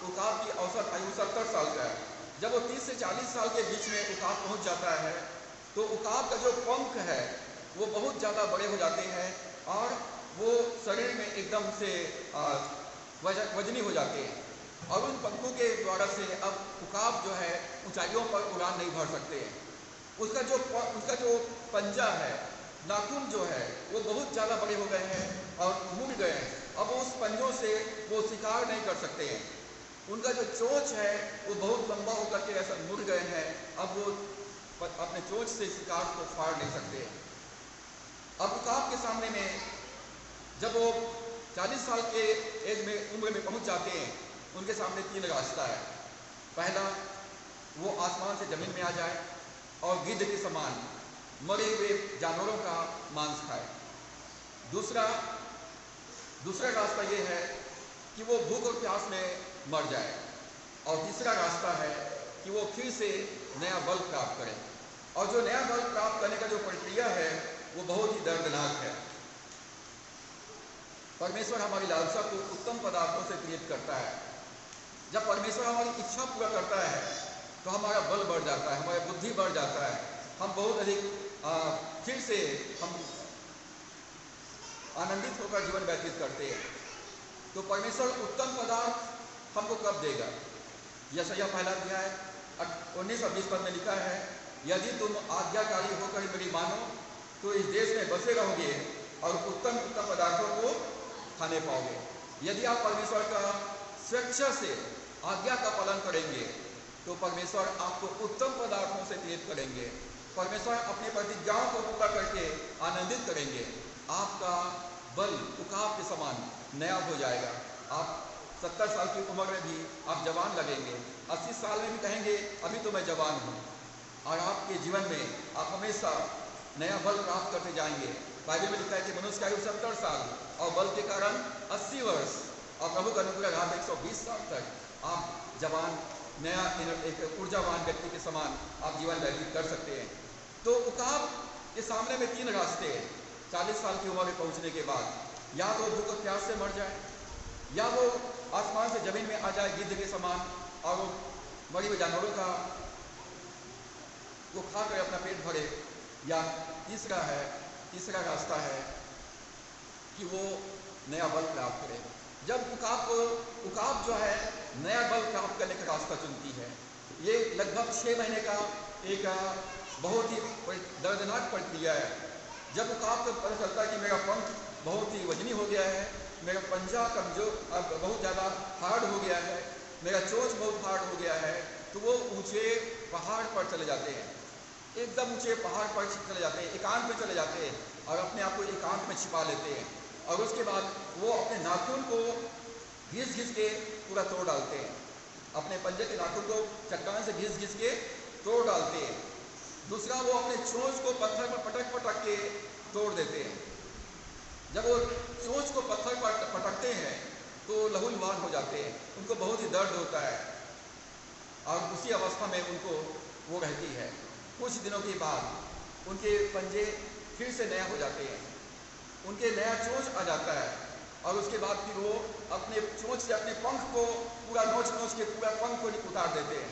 उकाब की औसत आयु 70 साल का है। जब वो 30 से 40 साल के बीच में उकाब पहुंच जाता है तो उकाब का जो पंख है वो बहुत ज़्यादा बड़े हो जाते हैं और वो शरीर में एकदम से वजनी हो जाते हैं, और उन पंखों के द्वारा से अब उकाब जो है ऊंचाइयों पर उड़ान नहीं भर सकते हैं। उसका जो पंजा है, नाखून जो है वो बहुत ज़्यादा बड़े हो गए हैं और मुड़ गए हैं। अब उस पंजों से वो शिकार नहीं कर सकते हैं। उनका जो चोंच है वो बहुत लंबा होकर के ऐसा मुड़ गए हैं, अब वो अपने चोंच से शिकार को फाड़ नहीं सकते। अब उकाब के सामने में जब वो 40 साल के एज में उम्र में पहुंच जाते हैं, उनके सामने 3 रास्ता है। पहला, वो आसमान से जमीन में आ जाए और गिद्ध के समान मरे हुए जानवरों का मांस खाए। दूसरा रास्ता ये है कि वो भूख और प्यास में मर जाए, और तीसरा रास्ता है कि वो फिर से नया बल प्राप्त करे। और जो नया बल प्राप्त करने का जो प्रक्रिया है वो बहुत ही दर्दनाक है। परमेश्वर हमारी लालसा को उत्तम पदार्थों से प्रेरित करता है। जब परमेश्वर हमारी इच्छा पूरा करता है तो हमारा बल बढ़ जाता है, हमारी बुद्धि बढ़ जाता है, हम बहुत अधिक फिर से हम आनंदित होकर जीवन व्यतीत करते हैं। तो परमेश्वर उत्तम पदार्थ हमको कब देगा? यशायाह पहला अध्याय 19 और 20 पद में लिखा है, यदि तुम आज्ञाकारी होकर मेरी मानो तो इस देश में बसे रहोगे और उत्तम पदार्थों को खाने पाओगे। यदि आप परमेश्वर का स्वेच्छा से आज्ञा का पालन करेंगे तो परमेश्वर आपको उत्तम पदार्थों से प्रेरित करेंगे। परमेश्वर अपनी प्रतिज्ञाओं को पूरा करके आनंदित करेंगे। आपका बल उकाब के समान नया हो जाएगा। आप 70 साल की उम्र में भी आप जवान लगेंगे, 80 साल में भी कहेंगे अभी तो मैं जवान हूँ, और आपके जीवन में आप हमेशा नया बल प्राप्त करते जाएंगे। बाइबल में लिखा है कि मनुष्य का आयु 70 साल और बल के कारण 80 वर्ष, और प्रभु का अनुग्रह लाभ 120 साल तक आप जवान नया एक ऊर्जावान व्यक्ति के समान आप जीवन व्यतीत कर सकते हैं। तो उकाब के सामने में 3 रास्ते हैं 40 साल की उम्र में पहुंचने के बाद। या तो भूख और प्यास से मर जाए, या वो आसमान से जमीन में आ जाए गिद्ध के समान, और वो मरे हुए जानवरों का वो खा कर अपना पेट भरे, या तीसरा रास्ता है कि वो नया बल प्राप्त करे। जब उकाब जो है नया बल प्राप्त करने का रास्ता चुनती है, ये लगभग 6 महीने का एक बहुत ही दर्दनाक प्रक्रिया है। जब उकाब को पता चलता है कि मेरा पंख बहुत ही वजनी हो गया है, मेरा पंजा कमजोर अब बहुत ज़्यादा हार्ड हो गया है, मेरा चोंच बहुत हार्ड हो गया है, तो वो ऊंचे पहाड़ पर चले जाते हैं, एकदम ऊंचे पहाड़ पर चले जाते हैं, एकांत में चले जाते हैं और अपने आप को एकांत में छिपा लेते हैं। और उसके बाद वो अपने नाखून को घिस के पूरा तोड़ डालते हैं, अपने पंजे के नाखून को चट्टान से घिस के तोड़ डालते हैं। दूसरा, वो अपने चोंच को पत्थर पर पटक के तोड़ देते हैं। जब वो चोंच को पत्थर पर पटकते हैं तो लहूलुहान हो जाते हैं, उनको बहुत ही दर्द होता है, और उसी अवस्था में उनको वो रहती है। कुछ दिनों के बाद उनके पंजे फिर से नया हो जाते हैं, उनके नया चोंच आ जाता है, और उसके बाद फिर वो अपने चोंच से अपने पंख को पूरा नोच के पूरा पंख को उतार देते हैं,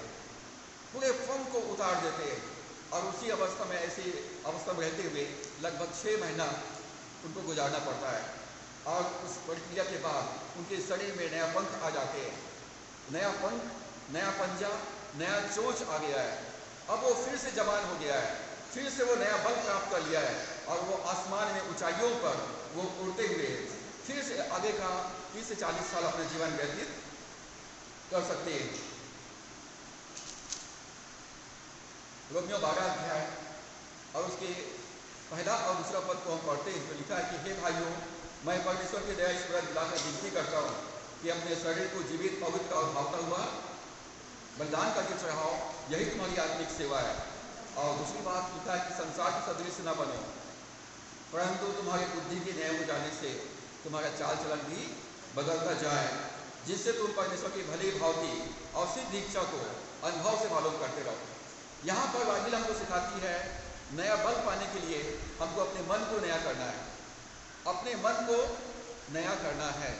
पूरे पंख को उतार देते हैं। और उसी अवस्था में, ऐसी अवस्था में रहते हुए लगभग 6 महीना उनको गुजारना पड़ता है। और उस प्रक्रिया के बाद उनके शरीर में नया पंख आ जाते हैं, नया पंख, नया पंजा, नया चोंच आ गया है। अब वो फिर से जवान हो गया है, फिर से वो नया बल प्राप्त कर लिया है, और वो आसमान में ऊंचाइयों पर वो उड़ते हुए फिर से आगे का 30 से 40 साल अपना जीवन व्यतीत कर सकते हैं। रोमियो 12 अध्याय और उसके पहला और दूसरा पद को हम पढ़ते हैं। इसमें लिखा है कि हे भाइयों, मैं परमेश्वर की दया ईश्वर दिलाकर विनती करता हूँ कि अपने शरीर को जीवित, पवित्र और भावता हुआ बलिदान करके चढ़ाओ, यही तुम्हारी आत्मिक सेवा है। और दूसरी बात लिखा है कि संसार के सदृश न बनो, परंतु तुम्हारी बुद्धि के नए हो जाने से तुम्हारा चाल चलन भी बदलता जाए, जिससे तुम परमेश्वर की भली भांति और सिद्ध इच्छा को अनुभव से मालूम करते रहो। यहाँ पर बाइबल हमको सिखाती है नया बल पाने के लिए हमको अपने मन को नया करना है, अपने मन को नया करना है।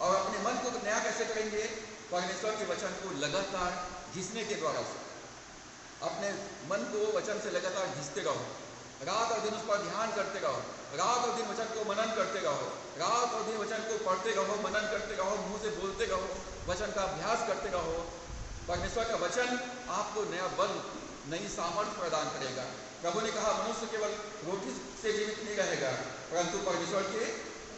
और अपने मन को नया कैसे करेंगे? परमेश्वर के वचन को लगातार घिसने के द्वारा से। अपने मन को वचन से लगातार घिसते रहो, रात और दिन उस पर ध्यान करते रहो, रात और दिन वचन को मनन करते रहो, रात और दिन वचन को पढ़ते रहो, मनन करते रहो, मुंह से बोलते रहो, वचन का अभ्यास करते रहो। परमेश्वर का वचन आपको नया बल, नई सामर्थ्य प्रदान करेगा। प्रभु ने कहा मनुष्य केवल रोटी से जीवित नहीं रहेगा, परंतु परमेश्वर के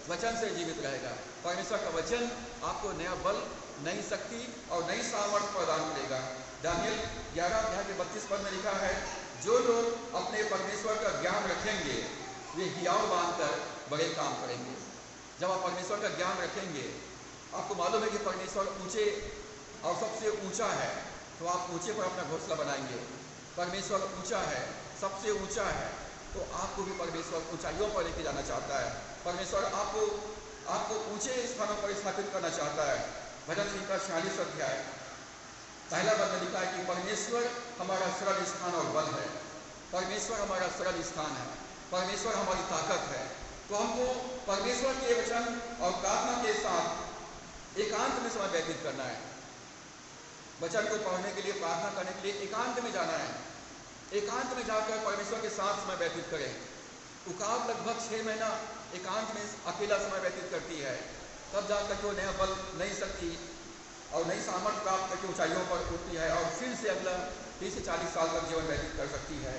वचन से जीवित रहेगा। परमेश्वर का वचन आपको नया बल, नई शक्ति और नई सामर्थ्य प्रदान करेगा। दानियल 11 अध्याय के 32 पद में लिखा है, जो लोग अपने परमेश्वर का ज्ञान रखेंगे वे हियाव बांधकर बड़े काम करेंगे। जब आप परमेश्वर का ज्ञान रखेंगे, आपको मालूम है कि परमेश्वर ऊंचे और सबसे ऊंचा है, तो आप ऊंचे पर अपना घोंसला बनाएंगे। परमेश्वर ऊंचा है, सबसे ऊंचा है, तो आपको भी परमेश्वर ऊंचाइयों पर लेके जाना चाहता है। परमेश्वर आपको ऊंचे स्थानों पर स्थापित करना चाहता है। भजन संहिता 46 अध्याय पहला पद में लिखा है कि परमेश्वर हमारा सरल स्थान और बल है। परमेश्वर हमारा सरल स्थान है, परमेश्वर हमारी ताकत है। तो हमको परमेश्वर के वचन और प्रार्थना के साथ एकांत में समय व्यतीत करना है। वचन को पढ़ने के लिए, प्रार्थना करने के लिए एकांत में जाना है। एकांत में जाकर परमेश्वर के साथ समय व्यतीत करें। उकाब लगभग 6 महीना एकांत में अकेला समय व्यतीत करती है, तब जाकर वो नया बल, नई शक्ति और नई सामर्थ्य प्राप्त करके ऊंचाइयों पर उठती है और फिर से अगला 30 से 40 साल तक जीवन व्यतीत कर सकती है।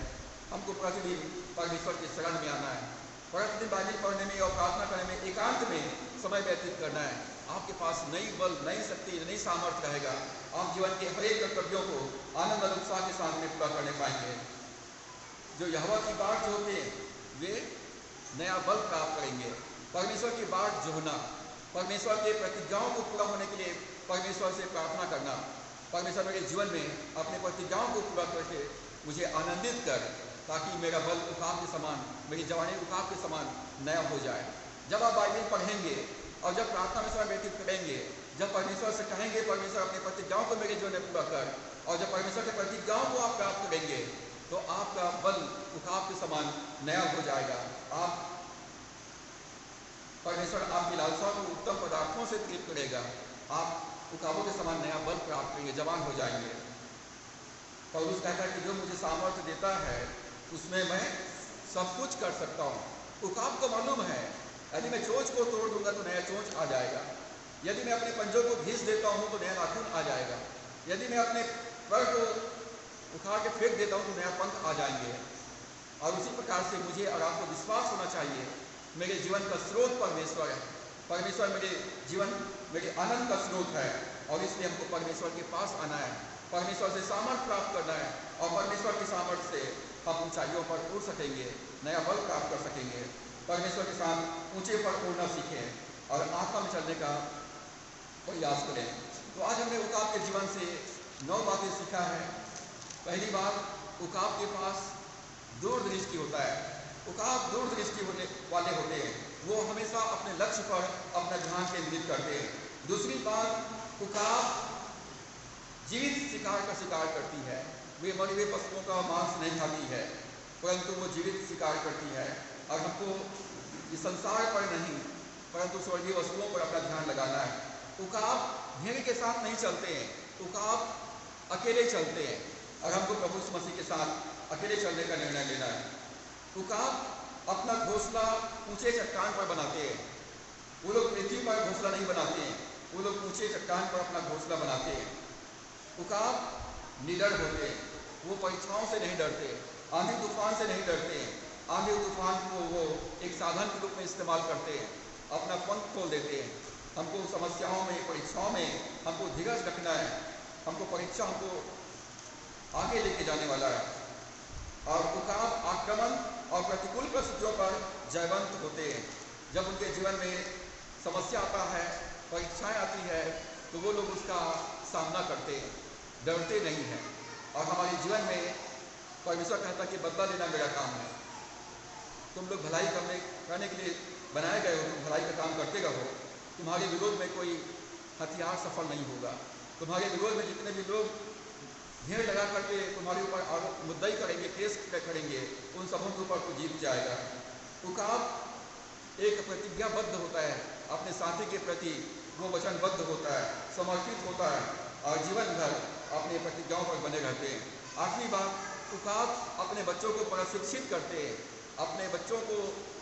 हमको प्रतिदिन परमेश्वर के शरण में आना है, प्रतिदिन बाइबल पढ़ने में और प्रार्थना करने में एकांत में समय व्यतीत करना है। आपके पास नई बल, नई शक्ति, नई सामर्थ्य रहेगा। आप जीवन के हर एक कर्तव्यों को आनंद और उत्साह के साथ में पूरा करने पाएंगे। जो यहोवा की बाट जोहते हैं वे नया बल प्राप्त करेंगे। परमेश्वर की बाट जोहना, परमेश्वर के प्रतिज्ञाओं को पूरा होने के लिए परमेश्वर से प्रार्थना करना, परमेश्वर मेरे जीवन में अपने प्रतिज्ञाओं को पूरा करके मुझे आनंदित कर, ताकि मेरा बल उकाब के समान, मेरी जवानी उकाब के समान नया हो जाए। जब आप बाइबल पढ़ेंगे और जब प्रार्थना में समय व्यतीत करेंगे, जब परमेश्वर से कहेंगे परमेश्वर अपने प्रतिज्ञाओं को मेरे जीवन में पूरा कर, और जब परमेश्वर के प्रतिज्ञाओं को आप प्राप्त करेंगे, तो आपका बल उकाब के समान नया हो जाएगा। आप परमेश्वर आपकी लालसाओं को उत्तम पदार्थों से तृप्त करेगा। आप उकाबों के समान नया बल प्राप्त करेंगे, जवान हो जाएंगे। पौलुस कहता है कि जो मुझे सामर्थ्य देता है उसमें मैं सब कुछ कर सकता हूँ। उकाब को मालूम है, यदि मैं चोंच को तोड़ दूंगा तो नया चोंच आ जाएगा। यदि मैं अपने पंजों को घिस देता हूँ तो नया नाखून आ जाएगा। यदि मैं अपने पर को उखाड़ के फेंक देता हूँ तो नया पंख आ जाएंगे। और उसी प्रकार से मुझे और आपको विश्वास होना चाहिए, मेरे जीवन का स्रोत परमेश्वर है। परमेश्वर मेरे जीवन, मेरे आनंद का स्रोत है, और इसलिए हमको परमेश्वर के पास आना है, परमेश्वर से सामर्थ्य प्राप्त करना है, और परमेश्वर की सामर्थ्य से हम ऊंचाइयों पर उड़ सकेंगे, नया बल प्राप्त कर सकेंगे। परमेश्वर के साथ ऊंचे पर उड़ना सीखें और आत्मा में चलने का प्रयास करें। तो आज हमने उकाब के जीवन से 9 बातें सीखा है। पहली बात, उकाब के पास दूरदृष्टि होता है। उकाब दूरदृष्टि वाले होते हैं, वो हमेशा अपने लक्ष्य पर अपना ध्यान केंद्रित करते हैं। दूसरी बात, उकाब जीवित शिकार का शिकार करती है। वे मरे हुए पशुओं का मांस नहीं खाती है, परंतु वो जीवित शिकार करती है। और हमको इस संसार पर नहीं, परंतु स्वर्गीय वस्तुओं पर अपना ध्यान लगाना है। उकाब भीड़ के साथ नहीं चलते हैं, उकाब अकेले चलते हैं, और हमको प्रभु यीशु मसीह के साथ अकेले चलने का निर्णय लेना है। उकाब अपना घोंसला ऊंचे चट्टान पर बनाते हैं। वो लोग पृथ्वी पर घोंसला नहीं बनाते हैं, वो लोग ऊंचे चट्टान पर अपना घोंसला बनाते हैं। उकाब निडर होते हैं, वो परीक्षाओं से नहीं डरते, आंधी तूफान से नहीं डरते हैं। आंधी तूफान को वो एक साधन के रूप में इस्तेमाल करते हैं, अपना पंख खोल देते हैं। हमको समस्याओं में, परीक्षाओं में हमको धीरज रखना है। हमको परीक्षा हमको आगे लेके जाने वाला है। और उकाब आक्रमण और प्रतिकूल परिस्थितियों पर जयवंत होते हैं। जब उनके जीवन में समस्या आता है, परीक्षाएं आती है, तो वो लोग उसका सामना करते हैं, डरते नहीं हैं। और हमारे जीवन में परमेश्वर कहता है कि बदला लेना मेरा काम है। तुम लोग भलाई करने के लिए बनाए गए हो, तुम भलाई का काम करते रहो। तुम्हारे विरोध में कोई हथियार सफल नहीं होगा। तुम्हारे विरोध में जितने भी लोग भीड़ लगा करके तुम्हारे ऊपर मुद्दई करेंगे, केस करेंगे, उन सबों के ऊपर तू जीत जाएगा। उकाब एक प्रतिज्ञाबद्ध होता है, अपने साथी के प्रति वो वचनबद्ध होता है, समर्पित होता है और जीवन भर अपने प्रतिज्ञाओं पर बने रहते हैं। आखिरी बात, उकाब अपने बच्चों को प्रशिक्षित करते हैं, अपने बच्चों को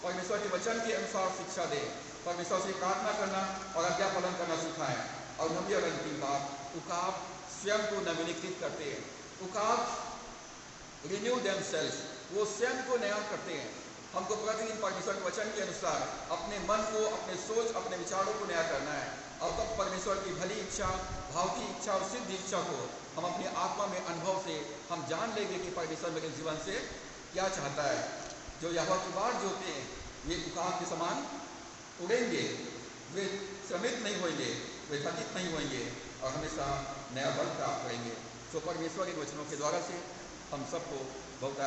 परमेश्वर के वचन के अनुसार शिक्षा दें, परमेश्वर से प्रार्थना करना और आज्ञा पालन करना सिखाएं। और नबी और अंतिम बात, उकाब स्वयं को नवीनीकृत करते हैं। उकाब रिन्यू देमसेल्व्स, वो स्वयं को नया करते हैं। हमको प्रतिदिन परमेश्वर के वचन के अनुसार अपने मन को, अपने सोच, अपने विचारों को नया करना है और तब परमेश्वर की भली इच्छा, भाव की इच्छा और सिद्ध इच्छा को हम अपनी आत्मा में अनुभव से हम जान लेंगे कि परमेश्वर मेरे जीवन से क्या चाहता है। जो यहोवा की बाट जोते हैं वे उकाब के समान उड़ेंगे, वे श्रमित नहीं होंगे, वे थकित नहीं होंगे और हमेशा नया बल प्राप्त करेंगे। तो परमेश्वर के वचनों के द्वारा से हम सबको बहुत